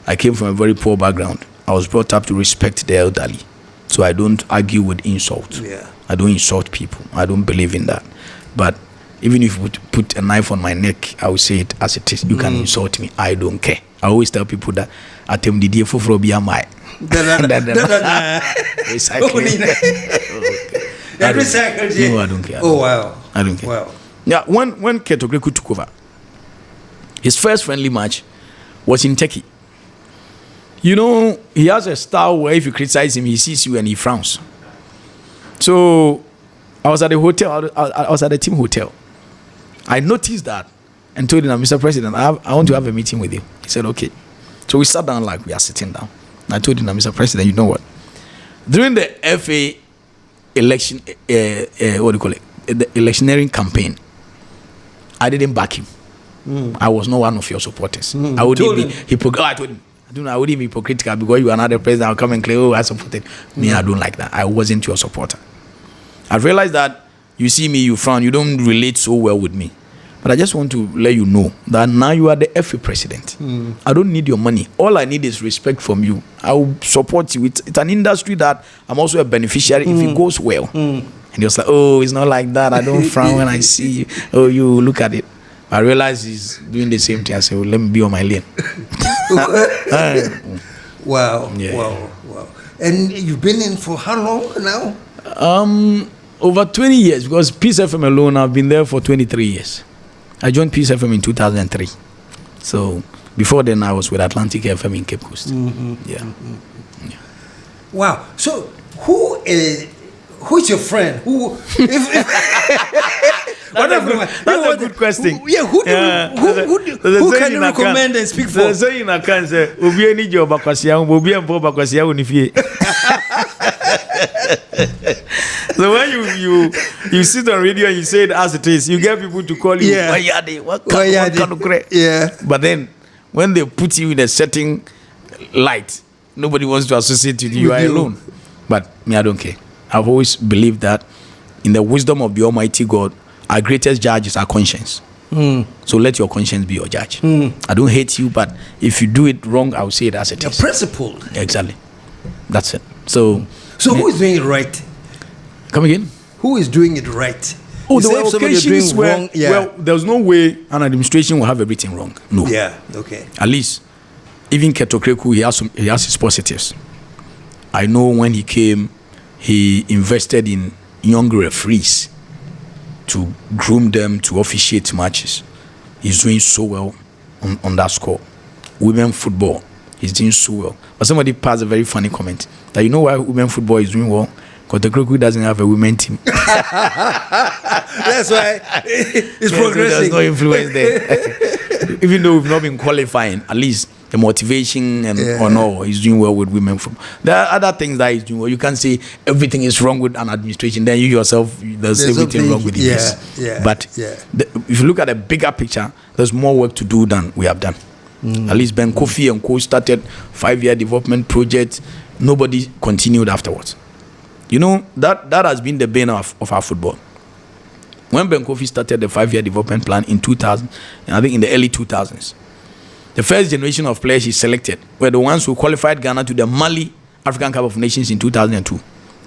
I came from a very poor background. I was brought up to respect the elderly. So I don't argue with insult. I don't insult people. I don't believe in that. But even if you would put a knife on my neck, I will say it as it is. You can insult me. I don't care. I always tell people that atem didi foforo bi amai. Recycled. No, I don't care. Oh wow. I don't care. Wow. Yeah, when Ketogreku took over, his first friendly match was in Turkey. You know, he has a style where if you criticize him, he sees you and he frowns. So I was at the hotel, I was at the team hotel. I noticed that and told him, Mr. President, I want to have a meeting with you. He said, okay. So we sat down like we are sitting down. And I told him, Mr. President, you know what? During the FA election, the electioneering campaign, I didn't back him. I was not one of your supporters. I wouldn't be hypocritical. I told him, I wouldn't be hypocritical because you are not the president. I'll come and claim, I supported. Me, I don't like that. I wasn't your supporter. I realized that you see me, you frown, you don't relate so well with me. But I just want to let you know that now you are the FA president. I don't need your money. All I need is respect from you. I will support you. It's an industry that I'm also a beneficiary if it goes well. And he was like, oh, it's not like that. I don't frown when I see you. Oh, you look at it. I realized he's doing the same thing. I said, well, let me be on my lane. Wow. And you've been in for how long now? Over 20 years, because Peace FM alone, I've been there for 23 years. I joined Peace FM in 2003. So before then, I was with Atlantic FM in Cape Coast. Wow. So who's your friend? That's a good question. Who can you recommend and speak for? So in a cancer, Ubi any job, Ubi and Boba So when you sit on radio and you say it as it is, you get people to call you. But then when they put you in a certain light, nobody wants to associate with you. You are alone. But me, I don't care. I've always believed that in the wisdom of the Almighty God, our greatest judge is our conscience. So let your conscience be your judge. I don't hate you, but if you do it wrong, I'll say it as it is. Principle. Exactly. That's it. So who is doing it right? Come again? Who is doing it right? Oh, You there say were if somebody is occasions doing where, wrong, yeah. well, there's no way an administration will have everything wrong. No. Yeah, okay. At least, even Ketokreku, he has his positives. I know when he came, he invested in young referees to groom them to officiate matches. He's doing so well on that score. Women football, he's doing so well. But somebody passed a very funny comment that you know why women football is doing well? Because the Kwaku doesn't have a women team. That's why it's progressing. There's no influence there. Even though we've not been qualifying, at least the motivation and or no, he's doing well with women football. There are other things that he's doing well. You can't say everything is wrong with an administration. Then you yourself, there's everything wrong with it. But if you look at the bigger picture, there's more work to do than we have done. At least Ben Kofi and Co started 5-year development project. Nobody continued afterwards. You know, that has been the bane of our football. When Ben Kofi started the 5-year development plan in 2000, I think in the early 2000s, the first generation of players he selected were the ones who qualified Ghana to the Mali African Cup of Nations in 2002.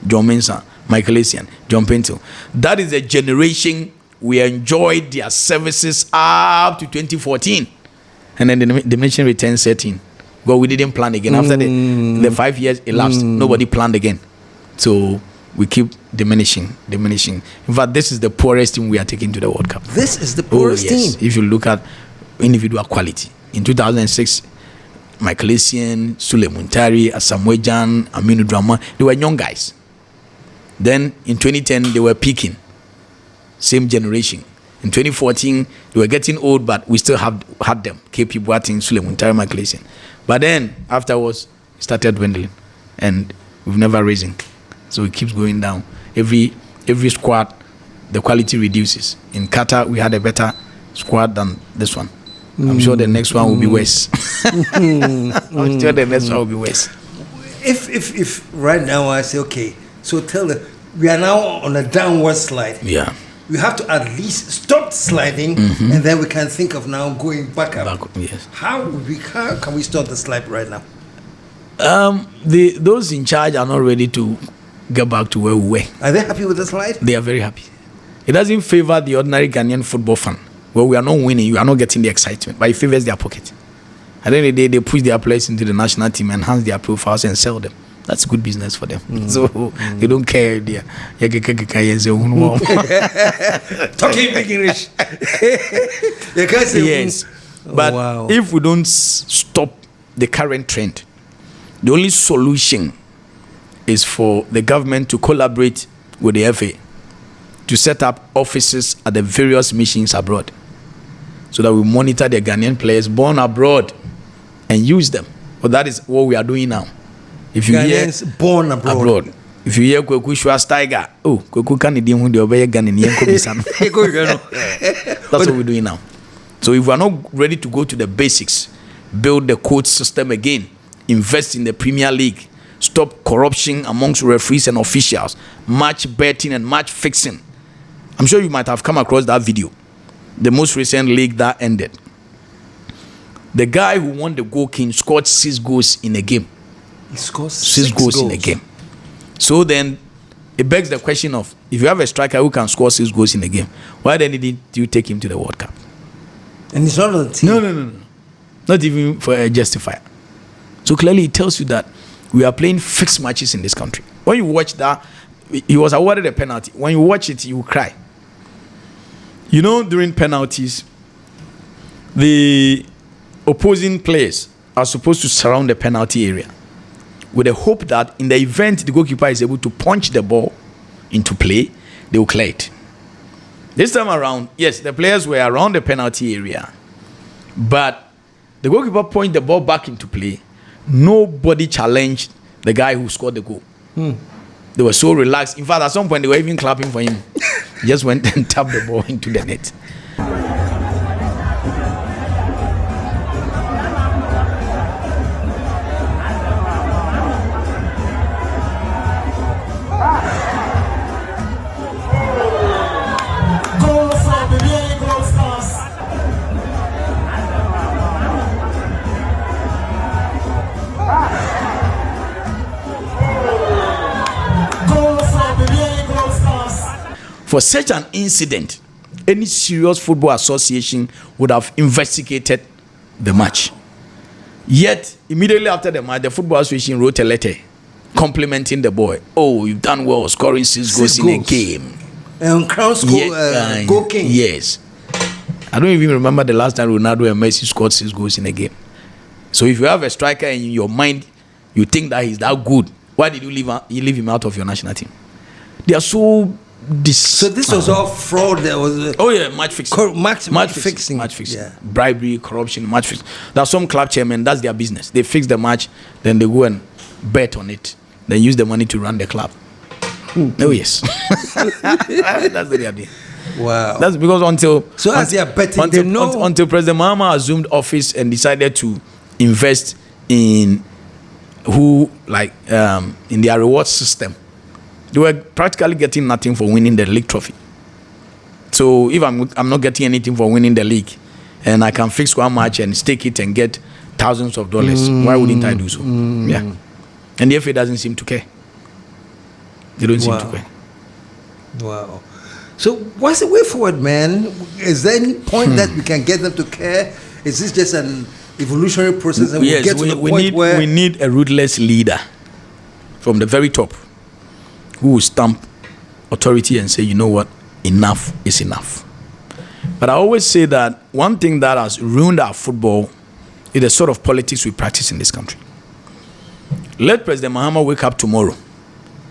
John Mensah, Michael Essien, John Pinto. That is a generation we enjoyed their services up to 2014. And then the nation returned 13. But we didn't plan again. After the 5 years elapsed, nobody planned again. So we keep diminishing. In fact, this is the poorest team we are taking to the World Cup. This is the poorest team. If you look at individual quality. In 2006, Michael Essien, Sule Muntari, Asamoah Gyan, Aminu Drama, they were young guys. Then in 2010, they were peaking. Same generation. In 2014, they were getting old, but we still had them. KP Boateng, Sule Muntari, Michael Essien. But then afterwards, it started dwindling, and we've never risen. So it keeps going down. Every squad, the quality reduces. In Qatar, we had a better squad than this one. I'm sure the next one will be worse. I'm sure the next one will be worse. If right now I say, okay, so tell them we are now on a downward slide. Yeah. We have to at least stop sliding, and then we can think of now going back up. Yes. How can we stop the slide right now? Those in charge are not ready to get back to where we were. Are they happy with the slide? They are very happy. It doesn't favor the ordinary Ghanaian football fan. Well, we are not winning, you are not getting the excitement, but it favors their pocket. At the end of the day, they push their players into the national team, enhance their profiles, and sell them. That's good business for them. So they don't care. Talking big English. You can't say yes. But if we don't stop the current trend, the only solution is for the government to collaborate with the FA to set up offices at the various missions abroad, so that we monitor the Ghanaian players born abroad and use them. But that is what we are doing now. If you Ghanaians hear born abroad. If you hear Kwaku Schwarz Tiger, Kwaku Canadian who the obey Ghanaian. That's what we're doing now. So if we are not ready to go to the basics, build the court system again, invest in the Premier League, stop corruption amongst referees and officials, match betting and match fixing. I'm sure you might have come across that video. The most recent league that ended. The guy who won the Goal King scored 6 goals in a game. He scores 6 goals in a game. So then it begs the question of, if you have a striker who can score 6 goals in a game, why then did you take him to the World Cup? And it's not on the team. No. Not even for a justifier. So clearly it tells you that we are playing fixed matches in this country. When you watch that, he was awarded a penalty. When you watch it, you will cry. You know, during penalties, the opposing players are supposed to surround the penalty area with the hope that in the event the goalkeeper is able to punch the ball into play, they will clear it. This time around, yes, the players were around the penalty area, but the goalkeeper punched the ball back into play. Nobody challenged the guy who scored the goal. They were so relaxed. In fact, at some point, they were even clapping for him. He just went and tapped the ball into the net. For such an incident, any serious football association would have investigated the match. Yet, immediately after the match, the football association wrote a letter complimenting the boy. Oh, you've done well, scoring 6 goals in a game. And Crown School Goal King. Yes. I don't even remember the last time Ronaldo and Messi scored 6 goals in a game. So if you have a striker in your mind, you think that he's that good, why did you leave him out of your national team? They are so So this was all fraud. There was match fixing. Match fixing. Yeah. Bribery, corruption, match fixing. There are some club chairmen, that's their business. They fix the match, then they go and bet on it, then use the money to run the club. Oh yes. That's the idea. Wow. That's because as they are betting, they know until President Mahama assumed office and decided to invest in in their reward system, they were practically getting nothing for winning the league trophy. So if I'm not getting anything for winning the league, and I can fix one match and stake it and get thousands of dollars, why wouldn't I do so? Yeah. And the FA doesn't seem to care. They don't seem to care. Wow. So what's the way forward, man? Is there any point that we can get them to care? Is this just an evolutionary process? And yes, we need a ruthless leader from the very top who will stamp authority and say, you know what, enough is enough. But I always say that one thing that has ruined our football is the sort of politics we practice in this country. Let President Mahama wake up tomorrow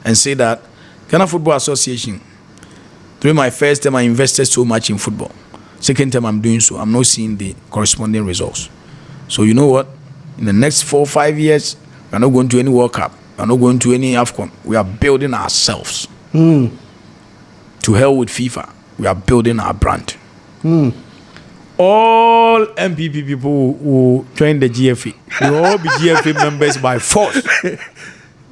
and say that Ghana Football Association, during my first term, I invested so much in football. Second term, I'm doing so. I'm not seeing the corresponding results. So you know what? In the next 4 or 5 years, we're not going to any World Cup. We're not going to any AFCON. We are building ourselves. To hell with FIFA. We are building our brand. All MPP people who join the GFA, they will all be GFA members by force.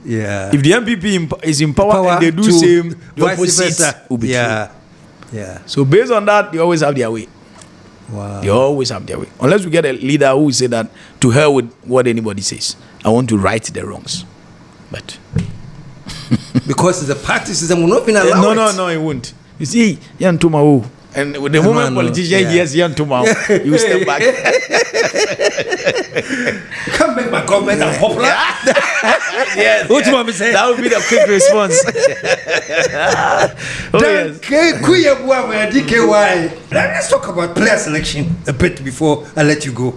Yeah. If the MPP is in power and they do same, the opposite will be true. Yeah. So based on that, they always have their way. Wow. They always have their way. Unless we get a leader who will say that to hell with what anybody says. I want to right the wrongs. But because the party system will not be allowed. No, it won't. You see, Yan Tumau. And with the moment politician hears Yan Tumau, you will step back. You can't make my government unpopular. Yes. What you want me to say? That would be the quick response. Yes. Let's talk about player selection a bit before I let you go.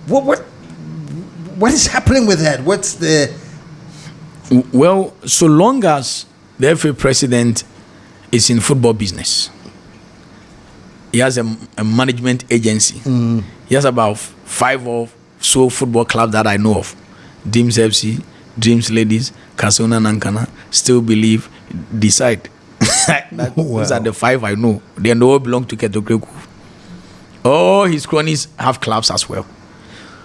What is happening with that? What's the... Well, so long as the FA president is in football business, he has a management agency. He has about 5 or so football clubs that I know of. Dreams FC, Dreams Ladies, Kasona Nankana, Still Believe, Decide. Those are the 5 I know. They all belong to Educative. All his cronies have clubs as well.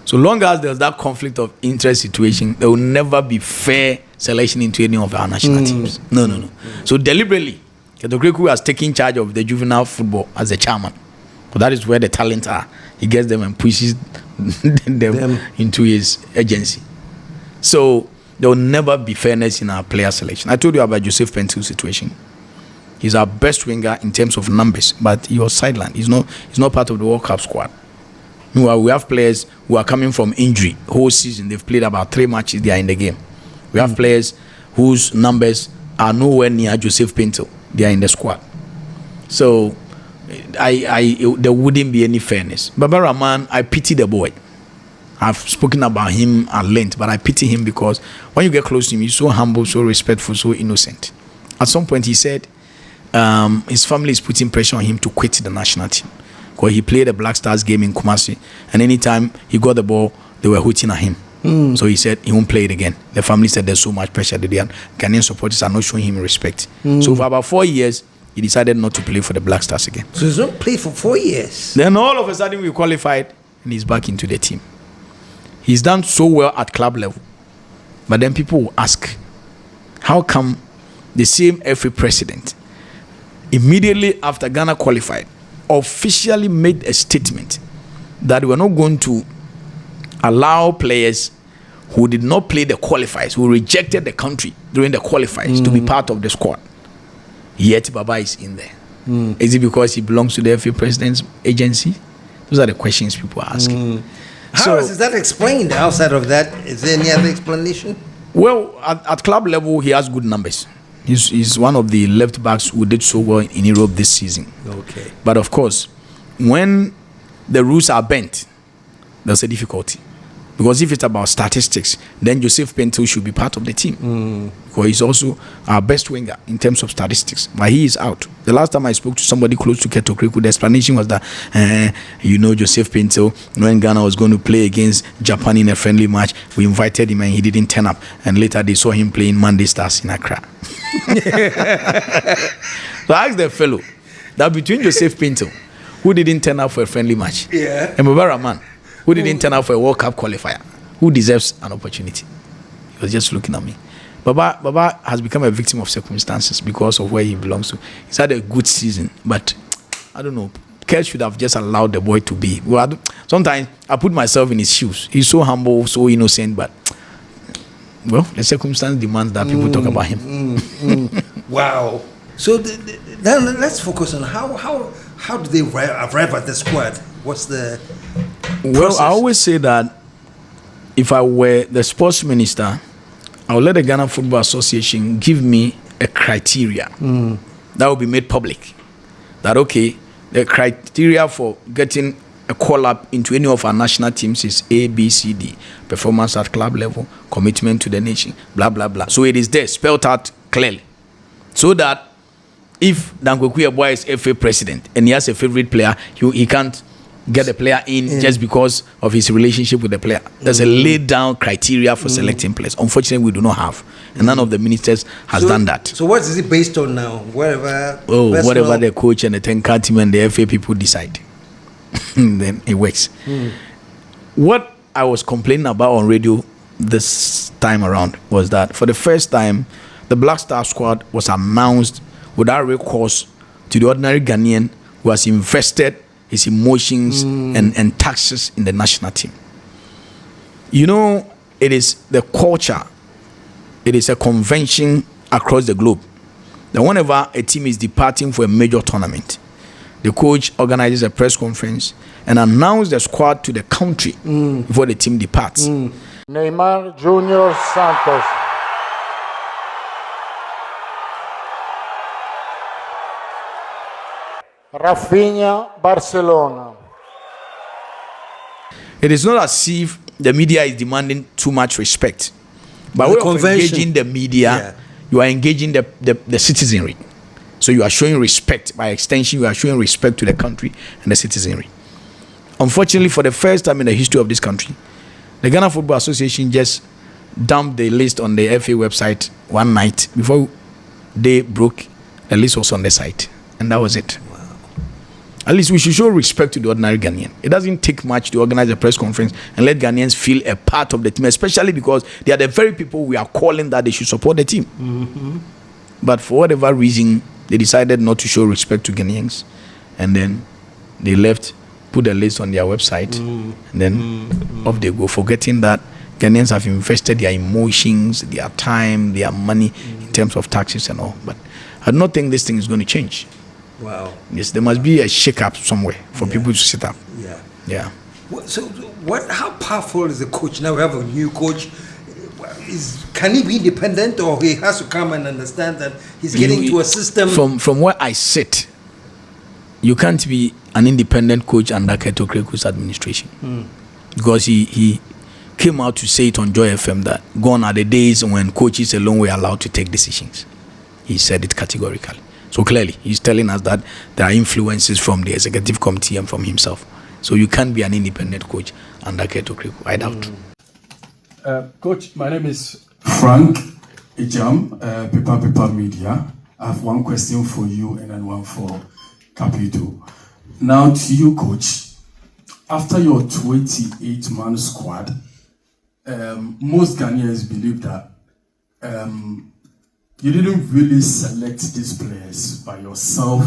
So long as there's that conflict of interest situation, there will never be fair selection into any of our national teams. No. So deliberately, Educative has taken charge of the juvenile football as the chairman. But that is where the talent are. He gets them and pushes them into his agency. So there will never be fairness in our player selection. I told you about Joseph Pentil's situation. He's our best winger in terms of numbers, but he was sidelined. He's not part of the World Cup squad. Meanwhile, we have players who are coming from injury. Whole season, they've played about 3 matches, they are in the game. We have players whose numbers are nowhere near Joseph Pinto. They are in the squad. So, there wouldn't be any fairness. Baba Rahman, I pity the boy. I've spoken about him at length, but I pity him because when you get close to him, he's so humble, so respectful, so innocent. At some point, he said his family is putting pressure on him to quit the national team. Because he played a Black Stars game in Kumasi, and anytime he got the ball, they were hooting at him. So he said he won't play it again. The family said there's so much pressure that the Ghanaian supporters are not showing him respect. So for about 4 years, he decided not to play for the Black Stars again. So he's not played for 4 years. Then all of a sudden we qualified, and he's back into the team. He's done so well at club level. But then people will ask, how come the same FA president, immediately after Ghana qualified, officially made a statement that we're not going to allow players who did not play the qualifiers, who rejected the country during the qualifiers, to be part of the squad? yet Baba is in there. Is it because he belongs to the FA president's agency? Those are the questions people are asking. How is that explained? Outside of that, is there any other explanation? Well, at club level, he has good numbers. He's one of the left backs who did so well in Europe this season. Okay. But of course, when the rules are bent, there's a difficulty. Because if it's about statistics, then Joseph Pinto should be part of the team. Because he's also our best winger in terms of statistics. But he is out. The last time I spoke to somebody close to Keto Kriku, the explanation was that, Joseph Pinto, when Ghana was going to play against Japan in a friendly match, we invited him and he didn't turn up. And later they saw him playing Monday Stars in Accra. So I asked the fellow that between Joseph Pinto, who didn't turn up for a friendly match, and Mubarak Man, who didn't turn up for a World Cup qualifier, who deserves an opportunity? He was just looking at me. Baba has become a victim of circumstances because of where he belongs to. He's had a good season, but I don't know. Kerr should have just allowed the boy to be. Well, sometimes I put myself in his shoes. He's so humble, so innocent, but well, the circumstance demands that people talk about him. Wow. So then let's focus on how do they arrive at the squad? What's the process? I always say that if I were the sports minister, I would let the Ghana Football Association give me a criteria that will be made public. That okay, the criteria for getting a call up into any of our national teams is A, B, C, D. Performance at club level, commitment to the nation, blah, blah, blah. So it is there, spelled out clearly. So that if Kwaku Yeboah is FA president and he has a favorite player, he can't get the player in just because of his relationship with the player. There's a laid down criteria for selecting players. Unfortunately, we do not have. And none of the ministers has done that. So what is it based on now? Whatever the coach and the 10-card team and the FA people decide. Then it works. What I was complaining about on radio this time around was that for the first time, the Black Star squad was announced without recourse to the ordinary Ghanaian who has invested his emotions and taxes in the national team. You know, it is the culture, it is a convention across the globe that whenever a team is departing for a major tournament, the coach organizes a press conference and announces the squad to the country before the team departs. Neymar Junior Santos. Rafinha, Barcelona. It is not as if the media is demanding too much respect. By way of engaging the media, you are engaging the citizenry. So you are showing respect. By extension, you are showing respect to the country and the citizenry. Unfortunately, for the first time in the history of this country, the Ghana Football Association just dumped the list on the FA website one night before they broke. The list was on the site, and that was it. At least we should show respect to the ordinary Ghanaian. It doesn't take much to organize a press conference and let Ghanaians feel a part of the team, especially because they are the very people we are calling that they should support the team. But for whatever reason, they decided not to show respect to Ghanaians. And then they left, put the list on their website, and then off they go, forgetting that Ghanaians have invested their emotions, their time, their money in terms of taxes and all. But I do not think this thing is going to change. Wow. Yes, there must be a shake-up somewhere for people to sit up. Yeah. So, how powerful is the coach? Now we have a new coach. Can he be independent, or he has to come and understand that he's getting into a system? From where I sit, you can't be an independent coach under Keto Kriku's administration. Because he came out to say it on Joy FM that gone are the days when coaches alone were allowed to take decisions. He said it categorically. So clearly, he's telling us that there are influences from the executive committee and from himself. So you can't be an independent coach under Keto Kriku. I doubt. Coach, my name is Frank Ejam, Paper Media. I have one question for you and then one for Capito. Now to you, Coach. After your 28-man squad, most Ghanaians believe that you didn't really select these players by yourself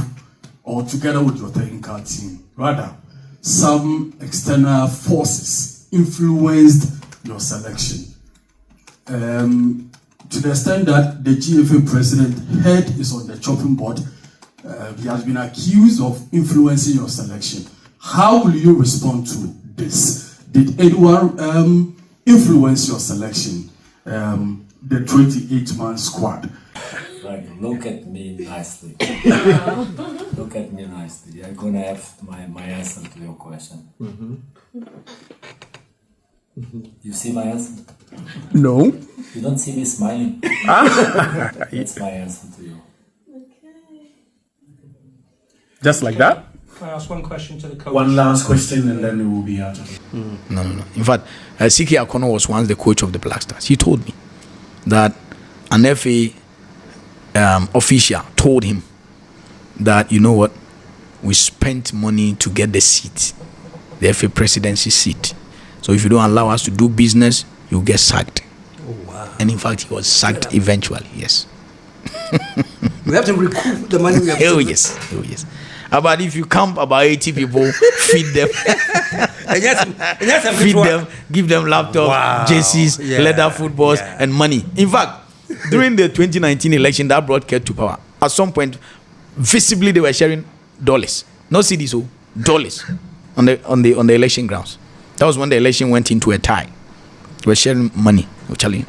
or together with your technical team. Rather, some external forces influenced your selection. to the extent that the GFA president head is on the chopping board, he has been accused of influencing your selection. How will you respond to this? Did Yeboah influence your selection, the 28-man squad? Right, look at me nicely. Look at me nicely. I'm gonna have my answer to your question. You see my answer? No. You don't see me smiling? That's my answer to you. Just like that? Can I ask one question to the coach? One last question and then we will be out of it. No. In fact, Siki Akono was once the coach of the Black Stars. He told me that an FA official told him that, you know what, we spent money to get the seat, the FA presidency seat. So if you don't allow us to do business, you'll get sacked. Oh, wow. And in fact, he was sacked eventually, yes. We have to recoup the money we have Oh, yes. But if you camp about 80 people, feed them, feed them, give them laptops, jerseys, leather footballs, and money. In fact, during the 2019 election that brought Care to power, at some point, visibly they were sharing dollars, not cedis, so dollars on the election grounds. That was when the election went into a tie. They were sharing money, actually.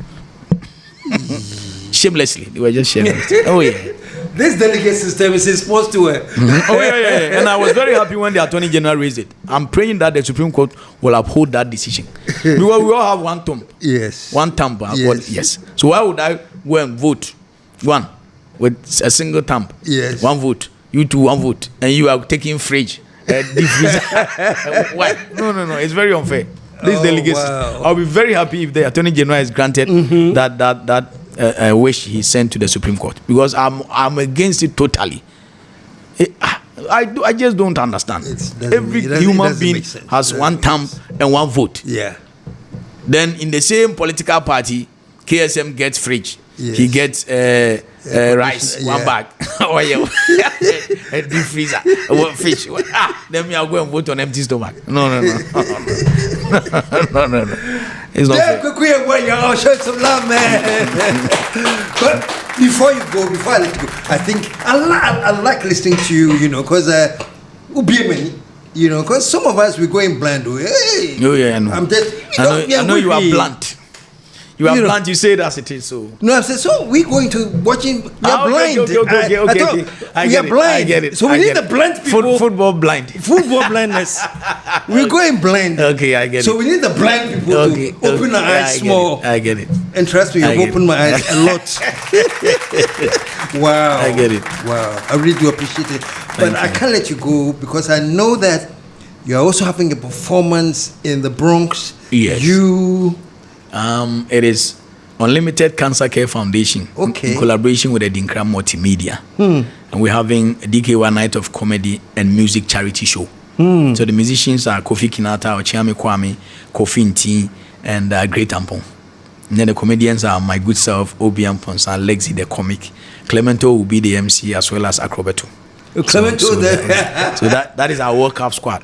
Shamelessly, they were just sharing it. Oh yeah. This delegate system is supposed to work. Oh yeah. And I was very happy when the Attorney General raised it. I'm praying that the Supreme Court will uphold that decision. Because we all have one thumb. Yes. One thumb. Yes. So why would I go and vote? One with a single thumb. Yes. One vote. You two, one vote. And you are taking fridge. Why? No. It's very unfair. This delegate. Wow. I'll be very happy if the Attorney General is granted that wish he sent to the Supreme Court, because I'm against it totally. I just don't understand. Every human being has one term and one vote. Yeah. Then in the same political party, KSM gets fridge. Yes. He gets rice, one bag, oil, a deep freezer, fish. Then me I'll go and vote on empty stomach. No. It's not fair. Kwaku, I'll show some love, man. But before I let you go, I think I like listening to you, because because some of us we're going blind. Hey, oh yeah, I know. I'm just, I know you are blunt. You are blunt. You say it as it is. So no, I'm saying so. We're going to watching. We are blind. Okay. We are blind. I get it. So we need the blind people. Football blind. Football blindness. We're going blind. Okay, I get it. So we need the blind people to open our eyes small. I get it. And trust me, you've opened my eyes a lot. Wow. I get it. Wow. I really do appreciate it. But I can't let you go because I know that you're also having a performance in the Bronx. Yes. It is Unlimited Cancer Care Foundation. Okay. In collaboration with the Dinkra Multimedia. And we're having a DK1 night of comedy and music charity show. So the musicians are Kofi Kinata, Ochiame Kwame, Kofi Nti, and Great Ampon. And then the comedians are my good self, Obi Amponsa, Lexi the comic. Clemento will be the MC as well as Acrobato. Clemento so that is our World Cup squad.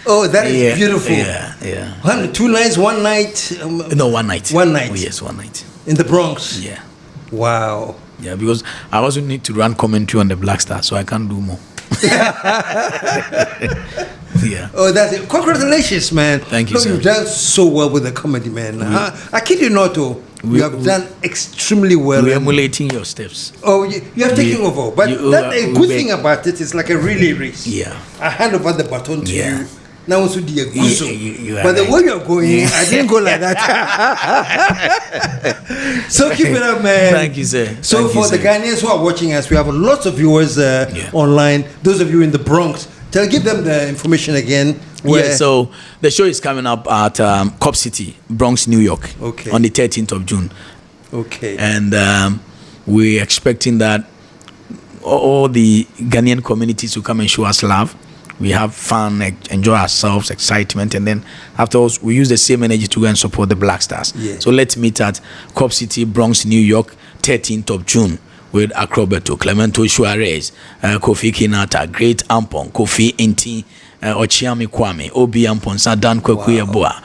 Oh, that is beautiful. Yeah. 2 nights, 1 night. No, 1 night. 1 night. Oh, yes, 1 night. In the Bronx. Yeah. Wow. Yeah, because I also need to run commentary on the Black Star, so I can't do more. Yeah. Oh, that's it. Congratulations, man. Thank you, sir. You've done so well with the comedy, man. I kid you not, though. You have done extremely well. We're emulating your steps. Oh, you have taken over. But a good thing about it is like a relay race. Yeah. I hand over the baton to you. Now also the you but the way you're going, I didn't go like that. So keep it up, man. Thank you, sir. So for the Ghanaians who are watching us, we have lots of viewers online. Those of you in the Bronx, give them the information again. So the show is coming up at Cop City, Bronx, New York, on the 13th of June. Okay. And we're expecting that all the Ghanaian communities will come and show us love. We have fun, enjoy ourselves, excitement, and then afterwards we use the same energy to go and support the Black Stars. Yeah. So let's meet at Cop City, Bronx, New York, 13th of June with Acrobato, Clemento Suarez, Kofi Kinata, Great Ampon, Kofi Nti, Ochiame Kwame, Obi Amponsa, Dan Kwaku Yeboah.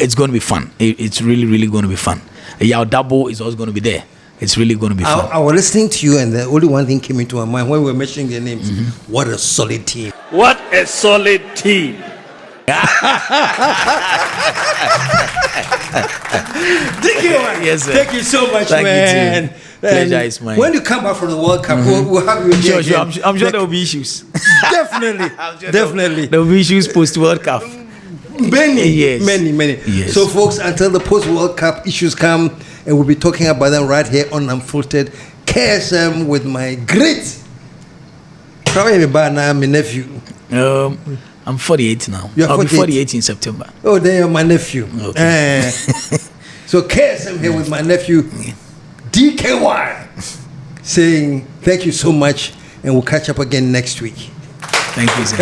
It's going to be fun. It's really, really going to be fun. Yao Double is also going to be there. It's really going to be fun. I was listening to you, and the only one thing came into my mind when we were mentioning their names. What a solid team! What a solid team! Yes, sir. Thank you so much, Thank man. you too. Pleasure is mine. When you come back from the World Cup, we'll have you again. Sure. I'm sure there will be issues. Definitely, definitely. There will be issues post World Cup. Many. Yes. So, folks, until the post World Cup issues come, and we'll be talking about them right here on Unfiltered KSM with my great, probably my nephew. I'm 48 now. I'll be 48 in September. Oh, then you're my nephew. Okay. So KSM here with my nephew DKY saying thank you so much, and we'll catch up again next week. Thank you, sir.